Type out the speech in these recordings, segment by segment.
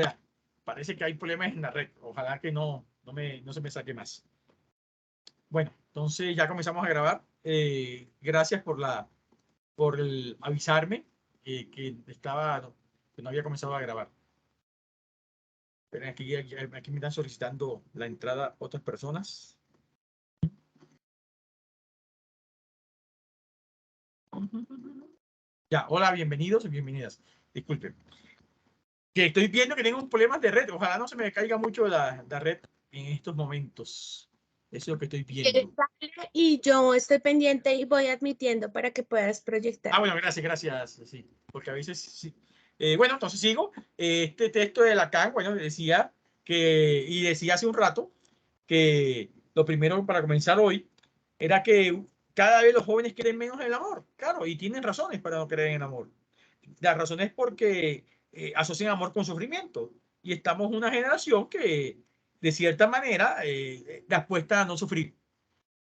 Ya. Parece que hay problemas en la red. Ojalá que no se me saque más. Bueno, entonces ya comenzamos a grabar. Gracias por el avisarme que no había comenzado a grabar. Pero aquí me están solicitando la entrada otras personas. Ya, hola, bienvenidos y bienvenidas. Disculpen. Que estoy viendo que tengo un problema de red. Ojalá no se me caiga mucho la red en estos momentos. Eso es lo que estoy viendo. Y yo estoy pendiente y voy admitiendo para que puedas proyectar. Ah, bueno, gracias. Sí, porque a veces sí. Bueno, entonces sigo. Este texto de Lacan, bueno, decía hace un rato que lo primero para comenzar hoy era que cada vez los jóvenes creen menos en el amor. Claro, y tienen razones para no creer en el amor. La razón es porque asocian amor con sufrimiento. Y estamos en una generación que, de cierta manera, le apuesta a no sufrir,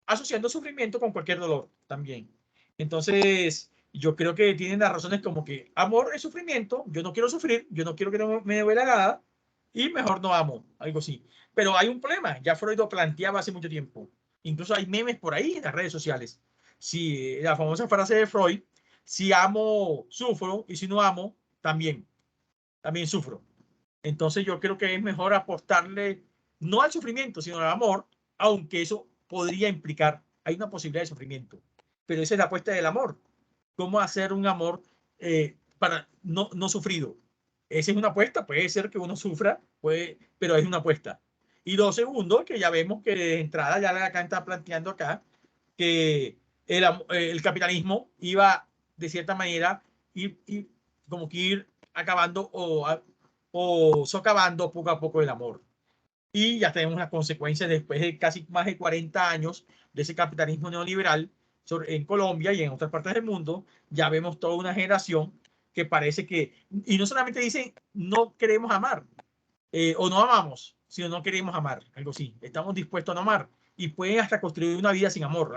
asociando sufrimiento con cualquier dolor también. Entonces, yo creo que tienen las razones como que amor es sufrimiento, yo no quiero sufrir, yo no quiero que no me duela nada, y mejor no amo, algo así. Pero hay un problema, ya Freud lo planteaba hace mucho tiempo. Incluso hay memes por ahí en las redes sociales. Si la famosa frase de Freud, si amo, sufro, y si no amo, también sufro. Entonces yo creo que es mejor apostarle no al sufrimiento, sino al amor, aunque eso podría implicar, hay una posibilidad de sufrimiento, pero esa es la apuesta del amor. ¿Cómo hacer un amor para no sufrido? Esa es una apuesta, puede ser que uno sufra, pero es una apuesta. Y lo segundo, que ya vemos que de entrada ya Lacan está planteando acá, que el capitalismo iba de cierta manera como que ir acabando o socavando poco a poco el amor. Y ya tenemos las consecuencias después de casi más de 40 años de ese capitalismo neoliberal en Colombia y en otras partes del mundo. Ya vemos toda una generación que parece que, y no solamente dicen no queremos amar o no amamos, sino no queremos amar, algo así. Estamos dispuestos a no amar y pueden hasta construir una vida sin amor,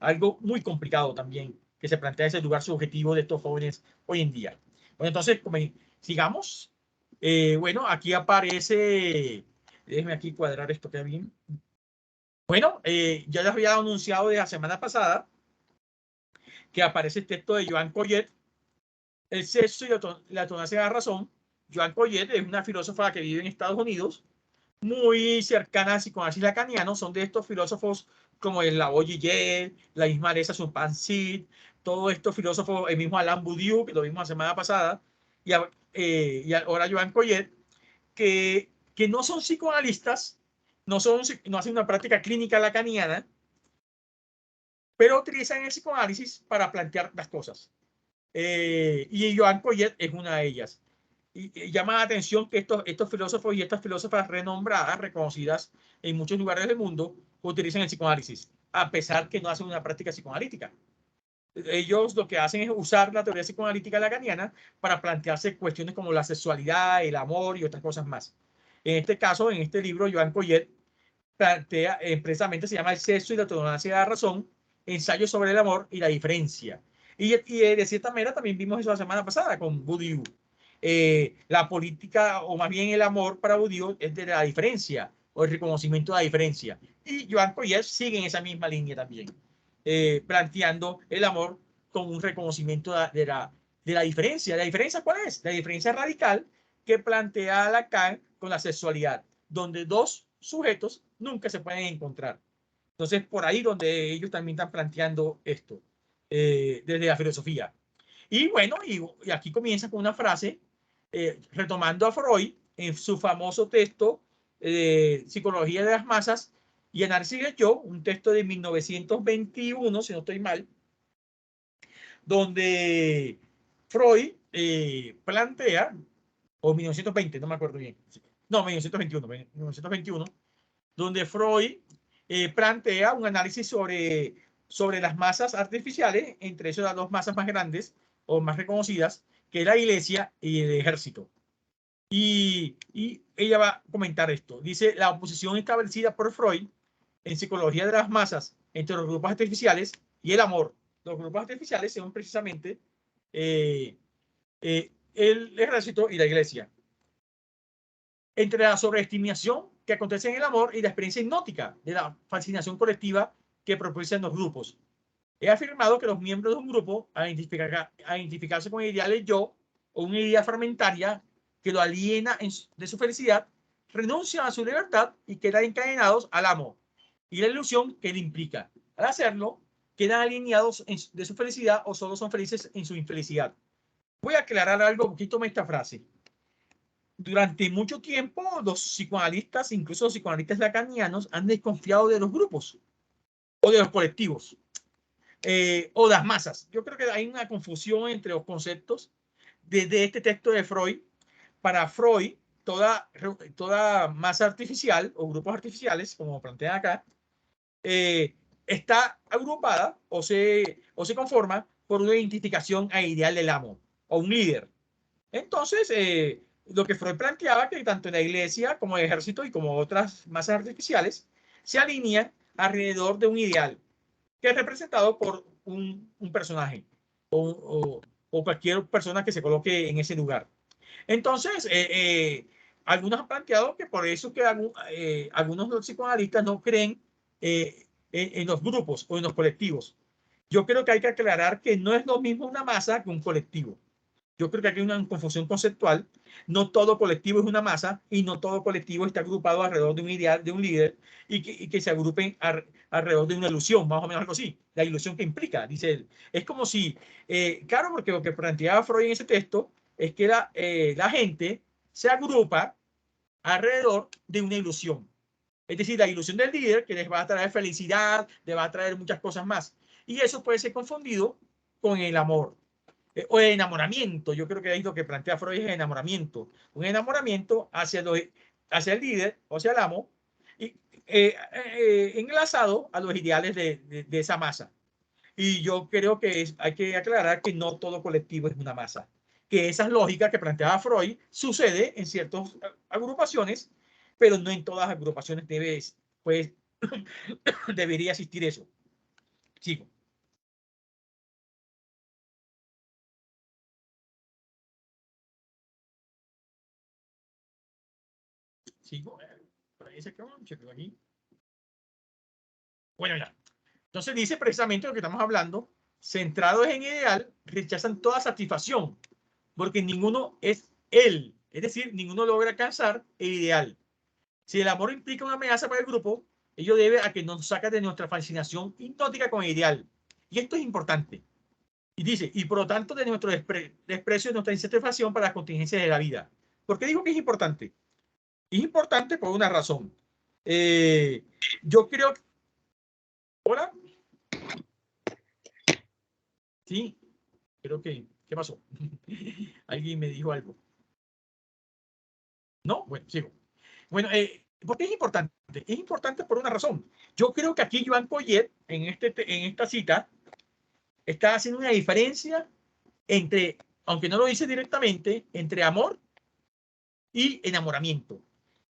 algo muy complicado también que se plantea ese lugar subjetivo de estos jóvenes hoy en día. Bueno, entonces, sigamos. Bueno, aquí aparece, déjenme aquí cuadrar esto que bien. Bueno, ya les había anunciado de la semana pasada que aparece el texto de Joan Collet, El sexo y la eutanasia de la razón. Joan Collet es una filósofa que vive en Estados Unidos, muy cercana al psicoanálisis lacaniano. Son de estos filósofos como el Lavoisier, la misma Teresa Sumpan-Sid, todos estos filósofos, el mismo Alain Badiou, que lo vimos la semana pasada, y ahora Joan Collet, que no son psicoanalistas, no hacen una práctica clínica lacaniana, pero utilizan el psicoanálisis para plantear las cosas. Y Joan Collet es una de ellas. Y llama la atención que estos filósofos y estas filósofas renombradas, reconocidas en muchos lugares del mundo, utilizan el psicoanálisis, a pesar que no hacen una práctica psicoanalítica. Ellos lo que hacen es usar la teoría psicoanalítica lacaniana para plantearse cuestiones como la sexualidad, el amor y otras cosas más. En este caso, en este libro, Joan Collet plantea, precisamente se llama El sexo y la tolerancia de la razón, ensayo sobre el amor y la diferencia. Y de cierta manera también vimos eso la semana pasada con Bourdieu. La política, o más bien el amor para Bourdieu, es de la diferencia o el reconocimiento de la diferencia. Y Joan Collet sigue en esa misma línea también, planteando el amor como un reconocimiento de la diferencia. ¿La diferencia cuál es? La diferencia radical que plantea Lacan con la sexualidad, donde dos sujetos nunca se pueden encontrar. Entonces, por ahí donde ellos también están planteando esto, desde la filosofía. Y bueno, y aquí comienza con una frase, retomando a Freud en su famoso texto Psicología de las Masas y Análisis del Yo, un texto de 1921, si no estoy mal, donde Freud plantea, o 1920, no me acuerdo bien, no, 1921, donde Freud plantea un análisis sobre las masas artificiales, entre esas las dos masas más grandes o más reconocidas, que es la iglesia y el ejército. Y ella va a comentar esto. Dice, la oposición establecida por Freud en psicología de las masas entre los grupos artificiales y el amor. Los grupos artificiales son precisamente el ejército y la iglesia. entre la sobreestimación que acontece en el amor y la experiencia hipnótica de la fascinación colectiva que propician los grupos. He afirmado que los miembros de un grupo, al identificarse con ideales yo o una idea fragmentaria que lo aliena de su felicidad, renuncian a su libertad y quedan encadenados al amor y la ilusión que le implica. Al hacerlo, quedan alineados de su felicidad o solo son felices en su infelicidad. Voy a aclarar algo, un poquito esta frase. Durante mucho tiempo, los psicoanalistas, incluso los psicoanalistas lacanianos, han desconfiado de los grupos o de los colectivos o las masas. Yo creo que hay una confusión entre los conceptos desde este texto de Freud. Para Freud, toda masa artificial o grupos artificiales, como plantea acá, está agrupada o se conforma por una identificación a ideal del amo o un líder. Entonces, lo que Freud planteaba que tanto en la iglesia como el ejército y como otras masas artificiales se alinean alrededor de un ideal que es representado por un personaje o cualquier persona que se coloque en ese lugar. Entonces, algunos han planteado que por eso que algunos de los psicoanalistas no creen en los grupos o en los colectivos. Yo creo que hay que aclarar que no es lo mismo una masa que un colectivo. Yo creo que aquí hay una confusión conceptual. No todo colectivo es una masa y no todo colectivo está agrupado alrededor de un ideal, de un líder y que se agrupen alrededor de una ilusión, más o menos algo así. La ilusión que implica, dice él. Es como si, claro, porque lo que planteaba Freud en ese texto es que la gente se agrupa alrededor de una ilusión. Es decir, la ilusión del líder que les va a traer felicidad, les va a traer muchas cosas más. Y eso puede ser confundido con el amor o el enamoramiento. Yo creo que es lo que plantea Freud, es el enamoramiento. Un enamoramiento hacia el líder, o hacia el amo, y, enlazado a los ideales de esa masa. Y yo creo que hay que aclarar que no todo colectivo es una masa. Que esa lógica que planteaba Freud sucede en ciertas agrupaciones, pero no en todas las agrupaciones pues, debería existir eso. Sigo. Sigo. Parece que aquí. Bueno, ya. Entonces dice precisamente lo que estamos hablando, centrados en ideal, rechazan toda satisfacción, porque ninguno es él, es decir, ninguno logra alcanzar el ideal. Si el amor implica una amenaza para el grupo, ello debe a que nos saca de nuestra fascinación hipnótica con el ideal. Y esto es importante. Y dice, y por lo tanto de nuestro desprecio, de nuestra insatisfacción para las contingencias de la vida. ¿Por qué digo que es importante? Es importante por una razón. Yo creo que... ¿Hola? Sí, creo que... ¿Qué pasó? Alguien me dijo algo. ¿No? Bueno, sigo. Bueno, ¿por qué es importante? Es importante por una razón. Yo creo que aquí Joan Collet, en esta cita, está haciendo una diferencia entre, aunque no lo dice directamente, entre amor y enamoramiento.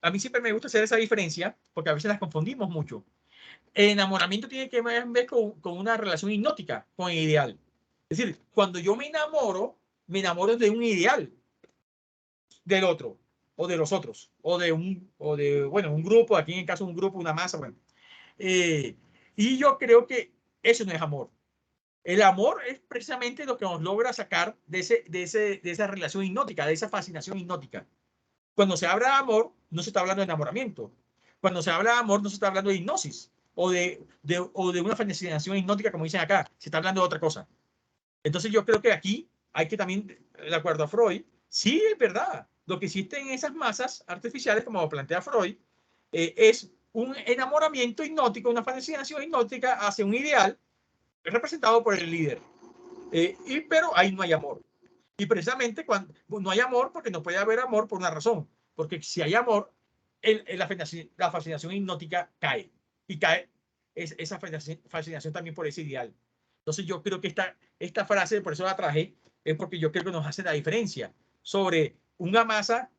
A mí siempre me gusta hacer esa diferencia porque a veces las confundimos mucho. El enamoramiento tiene que ver con una relación hipnótica, con el ideal. Es decir, cuando yo me enamoro de un ideal del otro o de los otros o de un grupo, aquí en el caso un grupo, una masa, bueno. Y yo creo que eso no es amor. El amor es precisamente lo que nos logra sacar de esa relación hipnótica, de esa fascinación hipnótica. Cuando se habla de amor, no se está hablando de enamoramiento. Cuando se habla de amor, no se está hablando de hipnosis o de una fascinación hipnótica, como dicen acá. Se está hablando de otra cosa. Entonces yo creo que aquí hay que también, de acuerdo a Freud, sí es verdad. Lo que existe en esas masas artificiales, como plantea Freud, es un enamoramiento hipnótico, una fascinación hipnótica hacia un ideal representado por el líder. Pero ahí no hay amor. Y precisamente cuando no hay amor, porque no puede haber amor por una razón. Porque si hay amor, la fascinación hipnótica cae. Y cae esa fascinación también por ese ideal. Entonces yo creo que esta frase, por eso la traje, es porque yo creo que nos hace la diferencia sobre una masa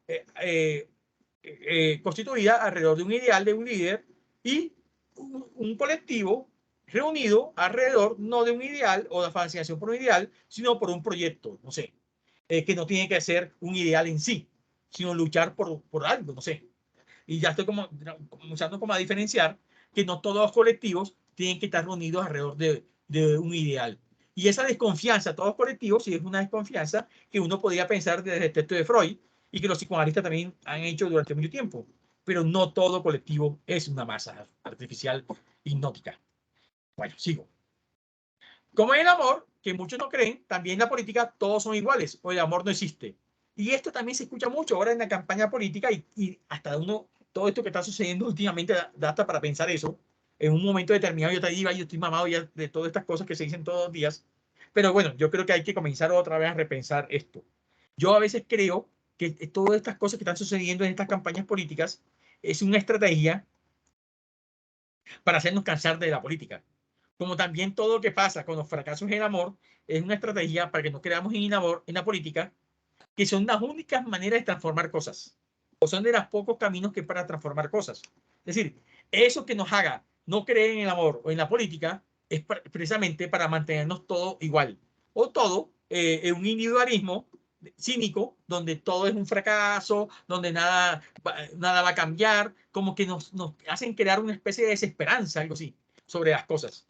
constituida alrededor de un ideal, de un líder, y un colectivo reunido alrededor no de un ideal o de fascinación por un ideal, sino por un proyecto, no sé, que no tiene que ser un ideal en sí, sino luchar por algo, no sé. Y ya estoy comenzando como a diferenciar que no todos los colectivos tienen que estar reunidos alrededor de un ideal. Y esa desconfianza a todos los colectivos sí es una desconfianza que uno podría pensar desde el texto de Freud y que los psicoanalistas también han hecho durante mucho tiempo. Pero no todo colectivo es una masa artificial hipnótica. Bueno, sigo. Como en el amor, que muchos no creen, también en la política todos son iguales o el amor no existe. Y esto también se escucha mucho ahora en la campaña política y hasta uno, todo esto que está sucediendo últimamente da hasta para pensar eso. En un momento determinado yo te digo, yo estoy mamado ya de todas estas cosas que se dicen todos los días. Pero bueno, yo creo que hay que comenzar otra vez a repensar esto. Yo a veces creo que todas estas cosas que están sucediendo en estas campañas políticas es una estrategia para hacernos cansar de la política. Como también todo lo que pasa con los fracasos en el amor es una estrategia para que nos creamos en el amor, en la política, que son las únicas maneras de transformar cosas, o son de los pocos caminos que hay para transformar cosas. Es decir, eso que nos haga no creer en el amor o en la política es precisamente para mantenernos todo igual, o todo en un individualismo cínico, donde todo es un fracaso, donde nada va a cambiar, como que nos hacen crear una especie de desesperanza, algo así, sobre las cosas.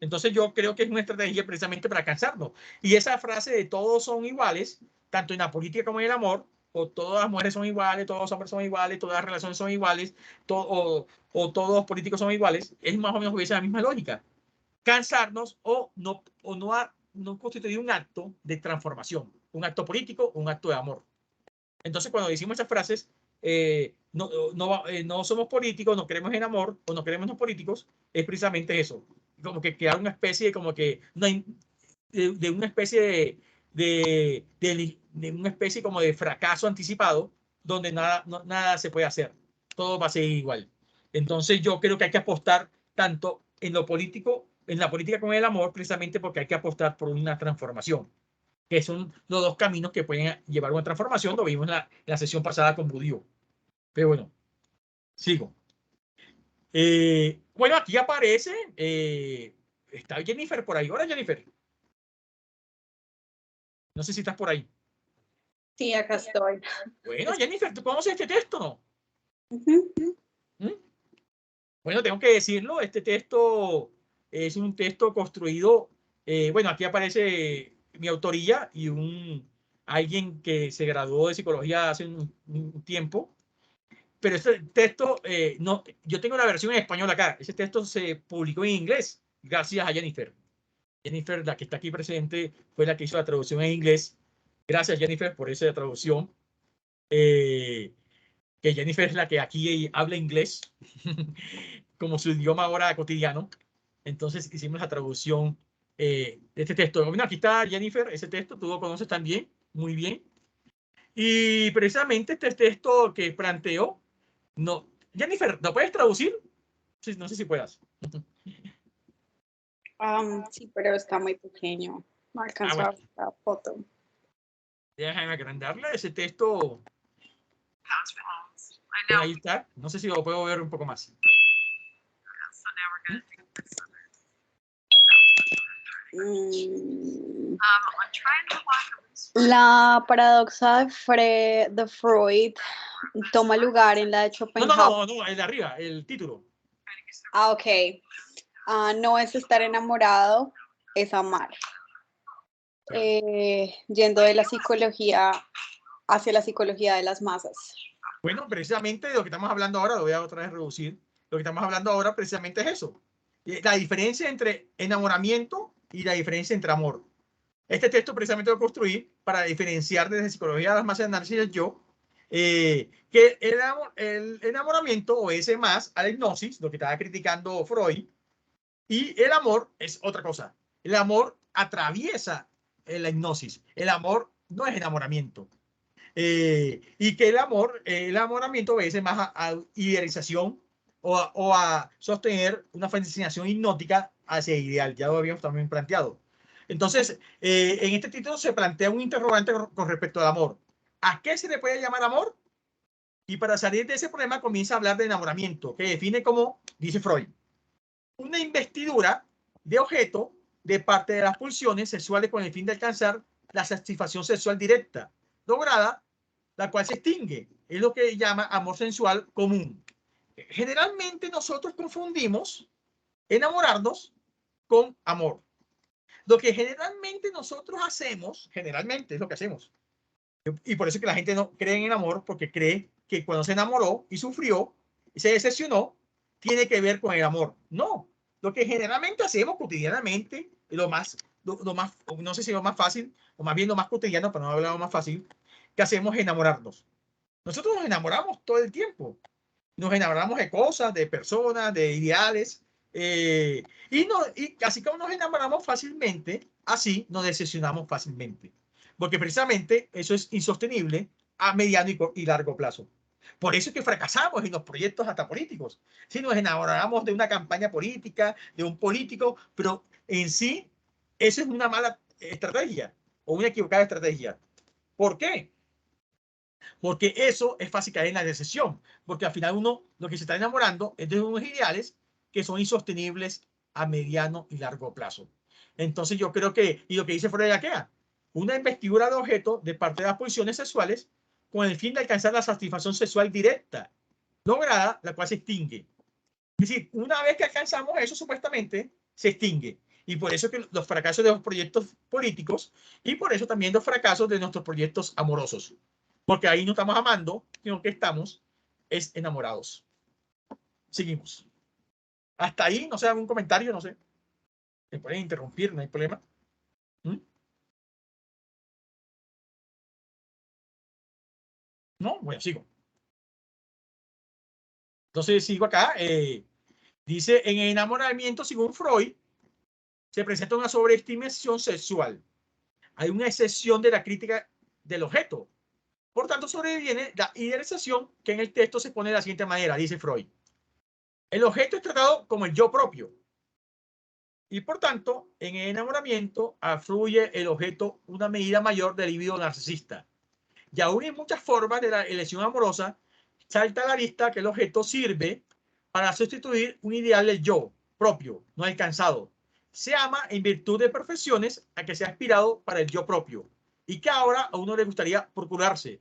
Entonces yo creo que es una estrategia precisamente para cansarnos. Y esa frase de todos son iguales, tanto en la política como en el amor, o todas las mujeres son iguales, todos los hombres son iguales, todas las relaciones son iguales, o todos los políticos son iguales, es más o menos la misma lógica. Cansarnos o no constituir un acto de transformación, un acto político o un acto de amor. Entonces cuando decimos esas frases, no somos políticos, no creemos en amor o no creemos en los políticos, es precisamente eso, como que crear una especie como que de una especie de una especie como de fracaso anticipado donde nada se puede hacer, todo va a ser igual. Entonces yo creo que hay que apostar tanto en lo político, en la política como en el amor, precisamente porque hay que apostar por una transformación, que son los dos caminos que pueden llevar a una transformación. Lo vimos en la sesión pasada con Budío. Pero bueno, sigo. Bueno, aquí aparece, está Jennifer por ahí. Hola, Jennifer. No sé si estás por ahí. Sí, acá estoy. Bueno, Jennifer, ¿tú conoces este texto, no? ¿Mm? Bueno, tengo que decirlo, este texto es un texto construido, bueno, aquí aparece mi autoría y alguien que se graduó de psicología hace un tiempo, pero este texto, no, yo tengo la versión en español acá, ese texto se publicó en inglés, gracias a Jennifer. Jennifer, la que está aquí presente, fue la que hizo la traducción en inglés. Gracias, Jennifer, por esa traducción. Que Jennifer es la que aquí habla inglés como su idioma ahora cotidiano. Entonces hicimos la traducción de este texto. Bueno, aquí está Jennifer, ese texto, tú lo conoces también, muy bien. Y precisamente este texto que planteo, no, Jennifer, ¿lo puedes traducir? Sí, no sé si puedas. Sí, pero está muy pequeño. No alcanzo a ver la foto. Déjame agrandarla, ese texto. Ahí está. No sé si lo puedo ver un poco más. La paradoja de Freud toma lugar en la de Schopenhauer. No, el de arriba, el título. Ah, ok. No es estar enamorado, es amar. Yendo de la psicología hacia la psicología de las masas. Bueno, precisamente de lo que estamos hablando ahora, lo voy a otra vez reducir. Lo que estamos hablando ahora precisamente es eso. La diferencia entre enamoramiento y la diferencia entre amor. Este texto precisamente lo construí para diferenciar desde psicología de las masas de análisis del yo, que el enamoramiento obedece más a la hipnosis, lo que estaba criticando Freud, y el amor es otra cosa. El amor atraviesa la hipnosis. El amor no es enamoramiento. Y que el enamoramiento obedece más a idealización o a sostener una fascinación hipnótica hacia el ideal. Ya lo habíamos también planteado. Entonces, en este título se plantea un interrogante con respecto al amor. ¿A qué se le puede llamar amor? Y para salir de ese problema comienza a hablar de enamoramiento, que define como, dice Freud, una investidura de objeto de parte de las pulsiones sexuales con el fin de alcanzar la satisfacción sexual directa, lograda la cual se extingue. Es lo que llama amor sensual común. Generalmente nosotros confundimos enamorarnos con amor. Lo que generalmente nosotros hacemos, generalmente es lo que hacemos. Y por eso es que la gente no cree en el amor, porque cree que cuando se enamoró y sufrió y se decepcionó, tiene que ver con el amor. No, lo que generalmente hacemos cotidianamente, lo más, no sé si lo más fácil, o más bien lo más cotidiano, para no hablar lo más fácil, que hacemos es enamorarnos. Nosotros nos enamoramos todo el tiempo. Nos enamoramos de cosas, de personas, de ideales. Y así como nos enamoramos fácilmente, así nos decepcionamos fácilmente. Porque precisamente eso es insostenible a mediano y largo plazo. Por eso es que fracasamos en los proyectos hasta políticos. Si nos enamoramos de una campaña política, de un político, pero en sí, eso es una mala estrategia o una equivocada estrategia. ¿Por qué? Porque eso es fácil caer en la decepción, porque al final uno lo que se está enamorando es de unos ideales que son insostenibles a mediano y largo plazo. Entonces yo creo que, y lo que dice Freud Aquea, una investidura de objeto de parte de las posiciones sexuales con el fin de alcanzar la satisfacción sexual directa, lograda, la cual se extingue. Es decir, una vez que alcanzamos eso, supuestamente, se extingue. Y por eso que los fracasos de los proyectos políticos y por eso también los fracasos de nuestros proyectos amorosos. Porque ahí no estamos amando, sino que estamos enamorados. Seguimos. Hasta ahí, no sé, algún comentario, no sé. Me pueden interrumpir, no hay problema. No, bueno, sigo. Entonces sigo acá. Dice, en el enamoramiento, según Freud, se presenta una sobreestimación sexual. Hay una excepción de la crítica del objeto. Por tanto, sobreviene la idealización que en el texto se pone de la siguiente manera, dice Freud. El objeto es tratado como el yo propio. Y por tanto, en el enamoramiento afluye el objeto una medida mayor del libido narcisista. Y aún en muchas formas de la elección amorosa, salta a la vista que el objeto sirve para sustituir un ideal del yo propio, no alcanzado. Se ama en virtud de perfecciones a que se ha aspirado para el yo propio y que ahora a uno le gustaría procurarse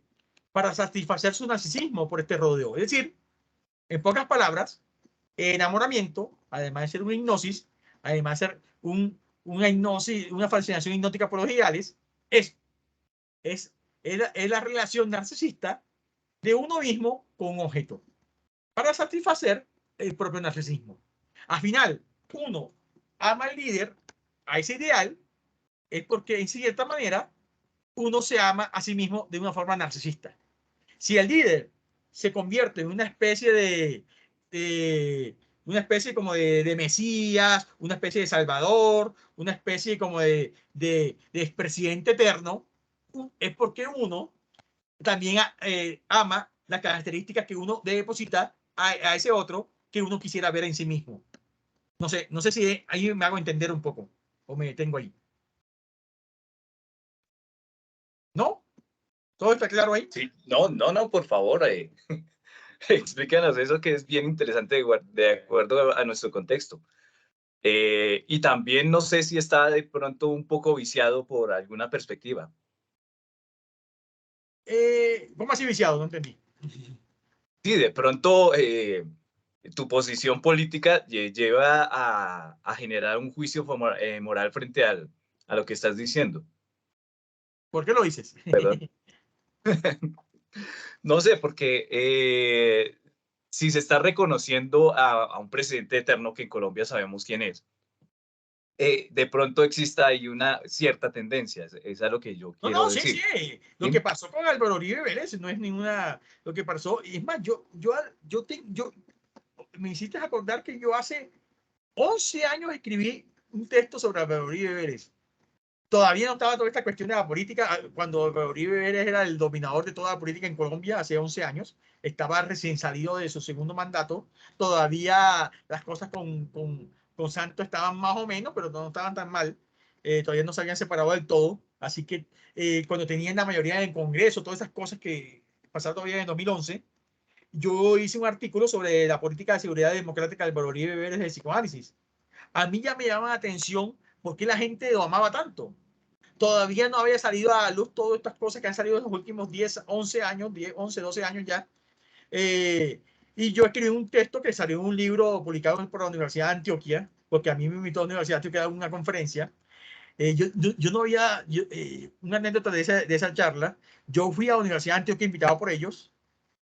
para satisfacer su narcisismo por este rodeo. Es decir, en pocas palabras, el enamoramiento, además de ser una hipnosis, además de ser una hipnosis, una fascinación hipnótica por los ideales, es la relación narcisista de uno mismo con un objeto para satisfacer el propio narcisismo. Al final, uno ama al líder, a ese ideal, es porque en cierta manera uno se ama a sí mismo de una forma narcisista. Si el líder se convierte en una especie una especie como de Mesías, una especie de Salvador, una especie como de expresidente eterno, es porque uno también ama las características que uno debe depositar a ese otro que uno quisiera ver en sí mismo. No sé si ahí me hago entender un poco o me detengo ahí. ¿No? ¿Todo está claro ahí? Sí, no, por favor, explícanos eso que es bien interesante de acuerdo a nuestro contexto. Y también no sé si está de pronto un poco viciado por alguna perspectiva. ¿Cómo así viciado? No entendí. Sí, de pronto tu posición política lleva a generar un juicio moral frente a lo que estás diciendo. ¿Por qué lo dices? ¿Verdad? No sé, porque si se está reconociendo a un presidente eterno, que en Colombia sabemos quién es, de pronto exista ahí una cierta tendencia. Es a lo que yo quiero Sí, decir. sí. Lo que pasó con Álvaro Uribe Vélez no es ninguna. Lo que pasó, y es más, me hiciste acordar que yo hace 11 años escribí un texto sobre Álvaro Uribe Vélez. Todavía no estaba toda esta cuestión de la política. Cuando Álvaro Uribe Vélez era el dominador de toda la política en Colombia hace 11 años, estaba recién salido de su segundo mandato. Todavía las cosas con Santos estaban más o menos, pero no estaban tan mal. Todavía no se habían separado del todo. Así que cuando tenían la mayoría en el Congreso, todas esas cosas que pasaron todavía en 2011, yo hice un artículo sobre la política de seguridad democrática de Álvaro Uribe Vélez de psicoanálisis. A mí ya me llama la atención por qué la gente lo amaba tanto. todavía no había salido a la luz todas estas cosas que han salido en los últimos 10, 11 años, 10, 11, 12 años ya. Y yo escribí un texto que salió en un libro publicado por la Universidad de Antioquia, porque a mí me invitó a la Universidad de Antioquia a dar una conferencia. Yo no había, una anécdota de esa charla, yo fui a la Universidad de Antioquia invitado por ellos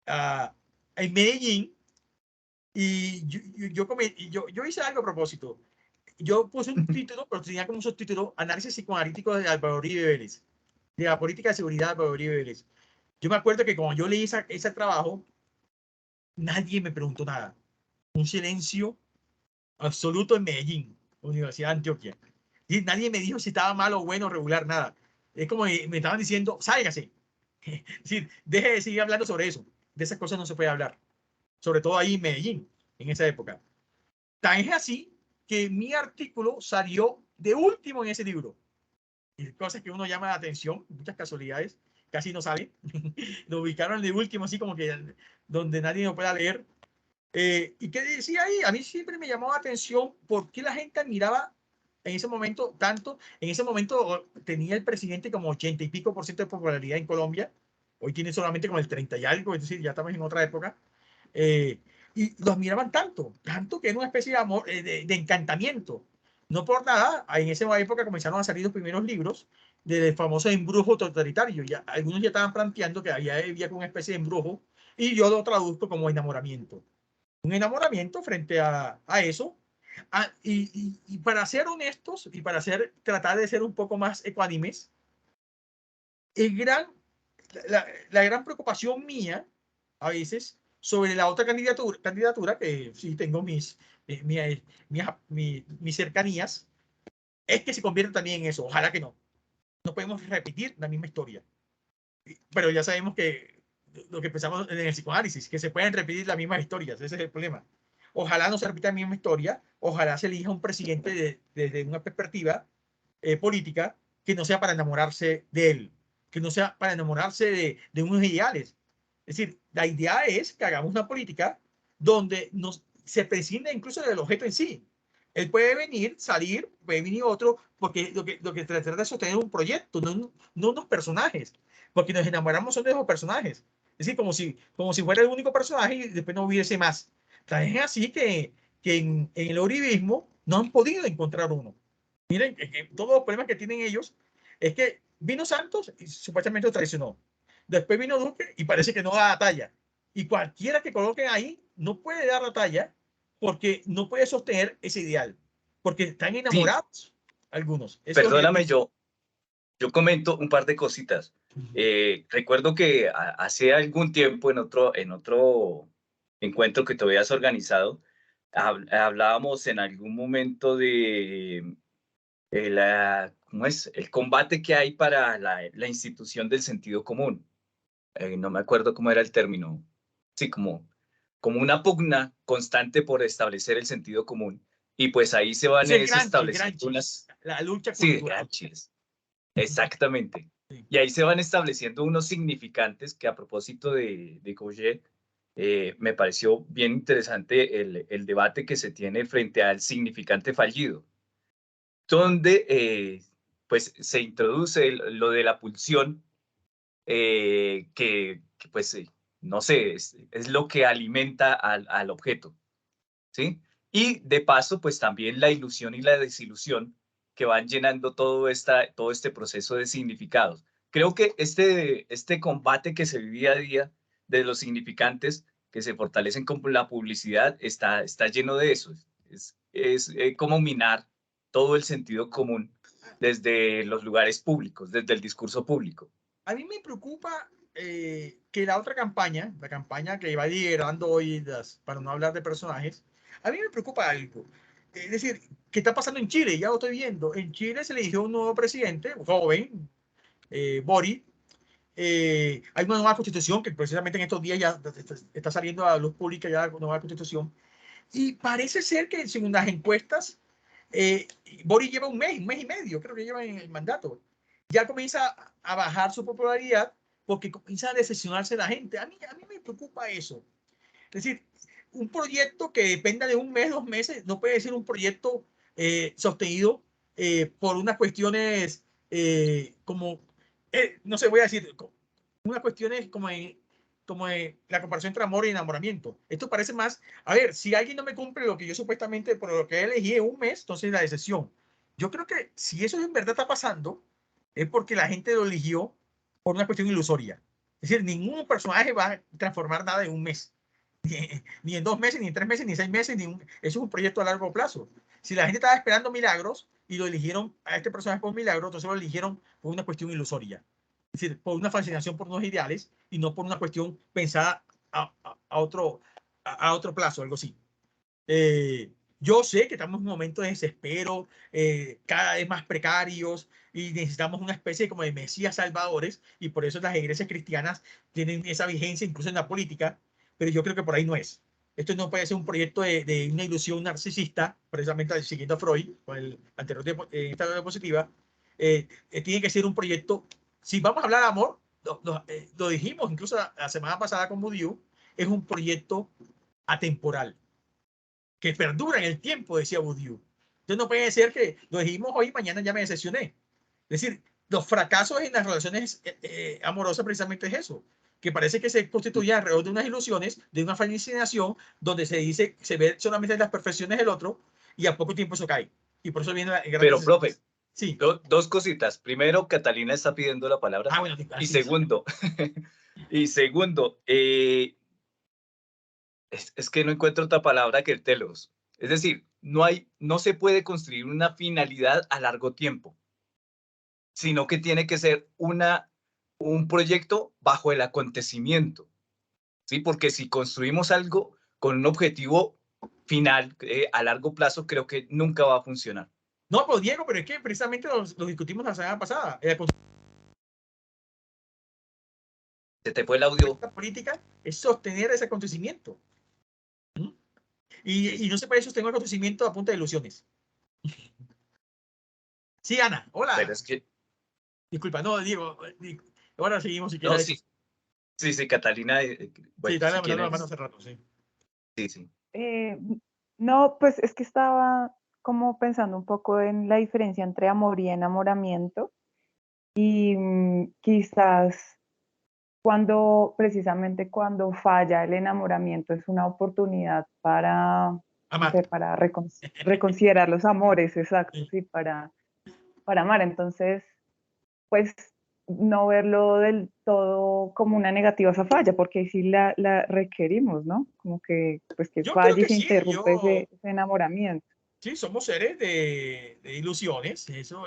en Medellín y yo hice algo a propósito. Yo puse un título, pero tenía como un subtítulo Análisis psicoanalítico de Álvaro Uribe Vélez, de la política de seguridad de Álvaro Uribe Vélez. Yo me acuerdo que cuando yo leí ese trabajo, nadie me preguntó nada. Un silencio absoluto en Medellín, Universidad de Antioquia. Y nadie me dijo si estaba malo, bueno, regular, nada. Es como me estaban diciendo, sálgase. Es decir, deje de seguir hablando sobre eso. De esas cosas no se puede hablar. Sobre todo ahí en Medellín, en esa época. Tan es así que mi artículo salió de último en ese libro. Y cosas que uno llama la atención, muchas casualidades, casi no salen. Lo ubicaron de último, así como que donde nadie lo pueda leer. ¿Y qué decía ahí? A mí siempre me llamó la atención por qué la gente admiraba en ese momento tanto. En ese momento tenía el presidente como 80 y pico % de popularidad en Colombia. Hoy tiene solamente como el 30 y algo, es decir, ya estamos en otra época. Y lo admiraban tanto, tanto que era una especie de amor, de encantamiento. No por nada, en esa época comenzaron a salir los primeros libros del famoso embrujo totalitario. Ya, algunos ya estaban planteando que había una especie de embrujo y yo lo traduzco como enamoramiento. Un enamoramiento frente a eso. Y para ser honestos y para tratar de ser un poco más ecuánimes, la gran preocupación mía a veces sobre la otra candidatura que sí tengo mis cercanías, es que se convierta también en eso. Ojalá que no. No podemos repetir la misma historia. Pero ya sabemos que lo que pensamos en el psicoanálisis, que se pueden repetir las mismas historias. Ese es el problema. Ojalá no se repita la misma historia. Ojalá se elija un presidente desde una perspectiva política que no sea para enamorarse de él, que no sea para enamorarse de unos ideales. Es decir, la idea es que hagamos una política donde se prescinde incluso del objeto en sí. Él puede venir, salir, puede venir otro, porque lo que trata de sostener un proyecto, no unos personajes, porque nos enamoramos son de esos personajes. Es decir, como si fuera el único personaje y después no hubiese más. Es así que en el uribismo no han podido encontrar uno. Miren, que todos los problemas que tienen ellos es que vino Santos y supuestamente lo traicionó. Después vino Duque y parece que no da la talla. Y cualquiera que coloquen ahí no puede dar la talla porque no puede sostener ese ideal. Porque están enamorados Sí, algunos. perdóname, yo comento un par de cositas. Recuerdo que hace algún tiempo en otro encuentro que te habías organizado, hablábamos en algún momento de ¿cómo es? El combate que hay para la institución del sentido común. No me acuerdo cómo era el término. Sí, como una pugna constante por establecer el sentido común. Y pues ahí se van Es el estableciendo granchis, la lucha sí, de cultural. granchis. Exactamente. Sí. Y ahí se van estableciendo unos significantes que a propósito de Gauget, me pareció bien interesante el debate que se tiene frente al significante fallido, donde pues se introduce lo de la pulsión, pues no sé, es lo que alimenta al objeto, ¿sí? Y de paso, pues también la ilusión y la desilusión que van llenando todo este proceso de significados. Creo que este combate que se vivía a día de los significantes que se fortalecen con la publicidad está lleno de eso. Es como minar todo el sentido común desde los lugares públicos, desde el discurso público. A mí me preocupa que la otra campaña, la campaña que va liderando hoy, para no hablar de personajes, a mí me preocupa algo. Es decir, ¿qué está pasando en Chile? Ya lo estoy viendo. En Chile se eligió un nuevo presidente, joven, Boric. Hay una nueva constitución que precisamente en estos días ya está saliendo a la luz pública ya la nueva constitución. Y parece ser que según las encuestas, Boric lleva un mes y medio, creo que lleva en el mandato. Ya comienza a bajar su popularidad porque comienza a decepcionarse la gente. A mí me preocupa eso. Es decir, un proyecto que dependa de un mes, 2 meses, no puede ser un proyecto sostenido por unas cuestiones como, no sé, voy a decir, una cuestión es como la comparación entre amor y enamoramiento. Esto parece más, a ver, si alguien no me cumple lo que yo supuestamente, por lo que elegí en un mes, entonces la decepción. Yo creo que si eso en verdad está pasando, es porque la gente lo eligió por una cuestión ilusoria. Es decir, ningún personaje va a transformar nada en un mes. Ni en 2 meses, ni en 3 meses, ni en 6 meses, eso es un proyecto a largo plazo. Si la gente estaba esperando milagros y lo eligieron a este personaje por milagro, entonces lo eligieron por una cuestión ilusoria. Es decir, por una fascinación por unos ideales y no por una cuestión pensada a otro plazo, algo así. Yo sé que estamos en un momento de desespero, cada vez más precarios, y necesitamos una especie como de mesías salvadores, y por eso las iglesias cristianas tienen esa vigencia incluso en la política, pero yo creo que por ahí no es. Esto no puede ser un proyecto de una ilusión narcisista, precisamente siguiendo a Freud, con el anterior esta diapositiva. Tiene que ser un proyecto, si vamos a hablar de amor, lo dijimos incluso la semana pasada con Bourdieu, es un proyecto atemporal, que perdura en el tiempo, decía Bourdieu. Entonces no puede ser que lo dijimos hoy y mañana ya me decepcioné. Es decir, los fracasos en las relaciones amorosas precisamente es eso, que parece que se constituye alrededor de unas ilusiones, de una fascinación, donde se dice, se ve solamente las perfecciones del otro y a poco tiempo eso cae. Y por eso viene la gran Pero, profe, sí. Dos cositas. Primero, Catalina está pidiendo la palabra. Bueno, y segundo, y segundo, es que no encuentro otra palabra que el telos. Es decir, no se puede construir una finalidad a largo tiempo, sino que tiene que ser un proyecto bajo el acontecimiento, ¿sí? Porque si construimos algo con un objetivo final a largo plazo, creo que nunca va a funcionar. No, pues Diego, pero es que precisamente lo discutimos la semana pasada. Se te fue el audio. La política es sostener ese acontecimiento. Y no se puede sostener un acontecimiento a punta de ilusiones. Sí, Ana, hola. Pero es que... Disculpa, no, Diego. Ahora seguimos si No, quieres. sí, Catalina. Sí, está Si levantando la quieres. mano hace rato, sí. Sí. No, pues es que estaba como pensando un poco en la diferencia entre amor y enamoramiento, y quizás precisamente cuando falla el enamoramiento es una oportunidad para, no Amar. sé, para reconsiderar los amores, exacto, sí, para amar. Entonces, pues no verlo del todo como una negativa esa falla, porque sí la requerimos, ¿no? Como que, pues que Yo creo falle y que se sí, interrumpe ese enamoramiento. sí, somos seres de ilusiones. Eso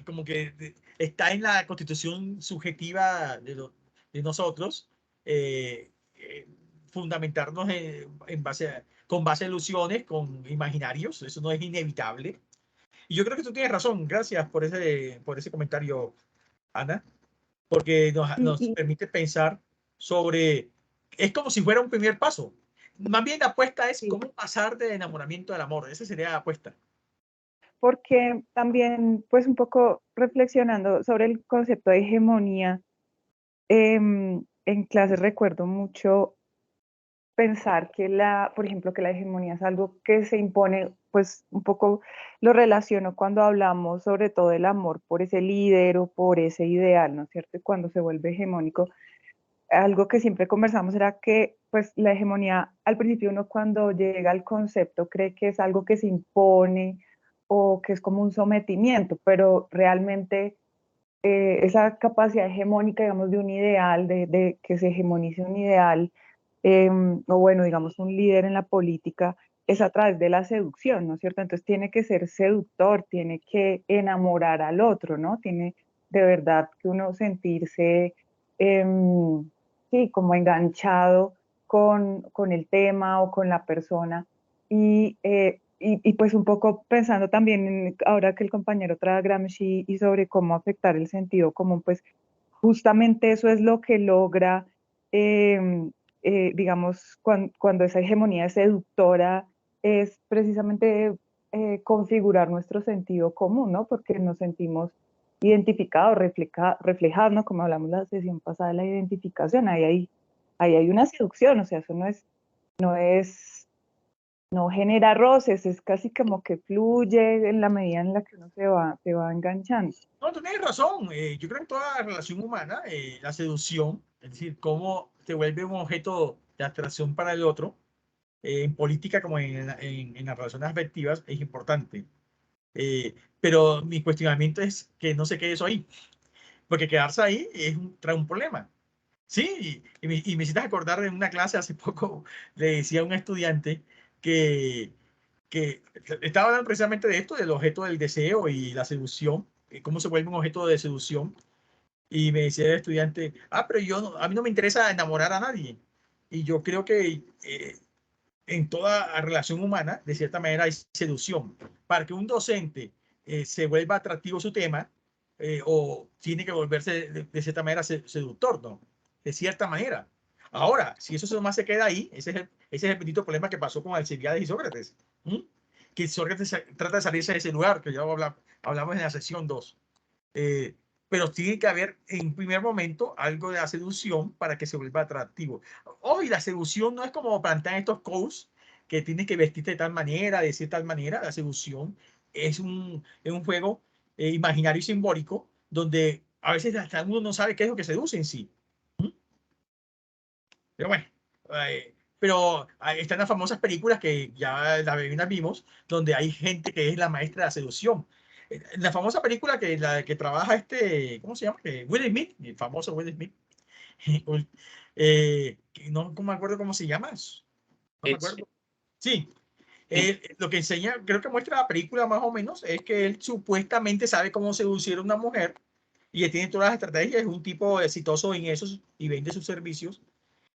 como que está en la constitución subjetiva de nosotros, fundamentarnos con base a ilusiones, con imaginarios. Eso no es inevitable. Y yo creo que tú tienes razón. Gracias por ese comentario, Ana, porque nos Y permite pensar sobre, es como si fuera un primer paso. Más bien la apuesta es sí, cómo pasar del enamoramiento al amor. Esa sería la apuesta. porque también, pues un poco reflexionando sobre el concepto de hegemonía, en clases recuerdo mucho pensar que por ejemplo, que la hegemonía es algo que se impone, pues un poco lo relaciono cuando hablamos sobre todo del amor por ese líder o por ese ideal, ¿no es cierto? Y cuando se vuelve hegemónico, algo que siempre conversamos era que pues la hegemonía, al principio uno cuando llega al concepto cree que es algo que se impone o que es como un sometimiento, pero realmente esa capacidad hegemónica, digamos, de un ideal, de que se hegemonice un ideal, o bueno, digamos, un líder en la política, es a través de la seducción, ¿no es cierto? Entonces tiene que ser seductor, tiene que enamorar al otro, ¿no? Tiene de verdad que uno sentirse, sí, como enganchado con el tema o con la persona. Y pues un poco pensando también ahora que el compañero trae Gramsci y sobre cómo afectar el sentido común, pues justamente eso es lo que logra, digamos, cuando esa hegemonía es seductora, es precisamente configurar nuestro sentido común, ¿no? Porque nos sentimos identificados, reflejados, ¿no? Como hablamos la sesión pasada de la identificación, ahí hay una seducción, o sea, eso no es no genera roces, es casi como que fluye en la medida en la que uno se va enganchando. No, tú tienes razón. Yo creo que en toda relación humana, la seducción, es decir, cómo te vuelve un objeto de atracción para el otro, en política como en las relaciones afectivas, es importante. Pero mi cuestionamiento es que no se quede eso ahí, porque quedarse ahí trae un problema. Sí, y me hiciste acordar en una clase hace poco, le decía a un estudiante que estaba hablando precisamente de esto, del objeto del deseo y la seducción, cómo se vuelve un objeto de seducción. Y me decía el estudiante, pero a mí no me interesa enamorar a nadie. Y yo creo que en toda relación humana, de cierta manera, hay seducción. Para que un docente se vuelva atractivo su tema, o tiene que volverse cierta manera seductor, ¿no? De cierta manera. Ahora, si eso nomás se queda ahí, ese es el bendito problema que pasó con Alcibiades y Sócrates. Que Sócrates trata de salirse de ese lugar, que ya hablamos en la sección 2. Pero tiene que haber en primer momento algo de la seducción para que se vuelva atractivo. Hoy la seducción no es como plantean estos coaches que tienes que vestirte de tal manera, decir tal manera. La seducción es un juego imaginario y simbólico donde a veces hasta uno no sabe qué es lo que seduce en sí. Pero bueno, están las famosas películas que ya las vimos, donde hay gente que es la maestra de la seducción. La famosa película que trabaja ¿cómo se llama? Will Smith, el famoso Will Smith. No me acuerdo cómo se llama. No me acuerdo. Sí, lo que enseña, creo que muestra la película más o menos, es que él supuestamente sabe cómo seducir a una mujer y él tiene todas las estrategias, es un tipo exitoso en eso y vende sus servicios.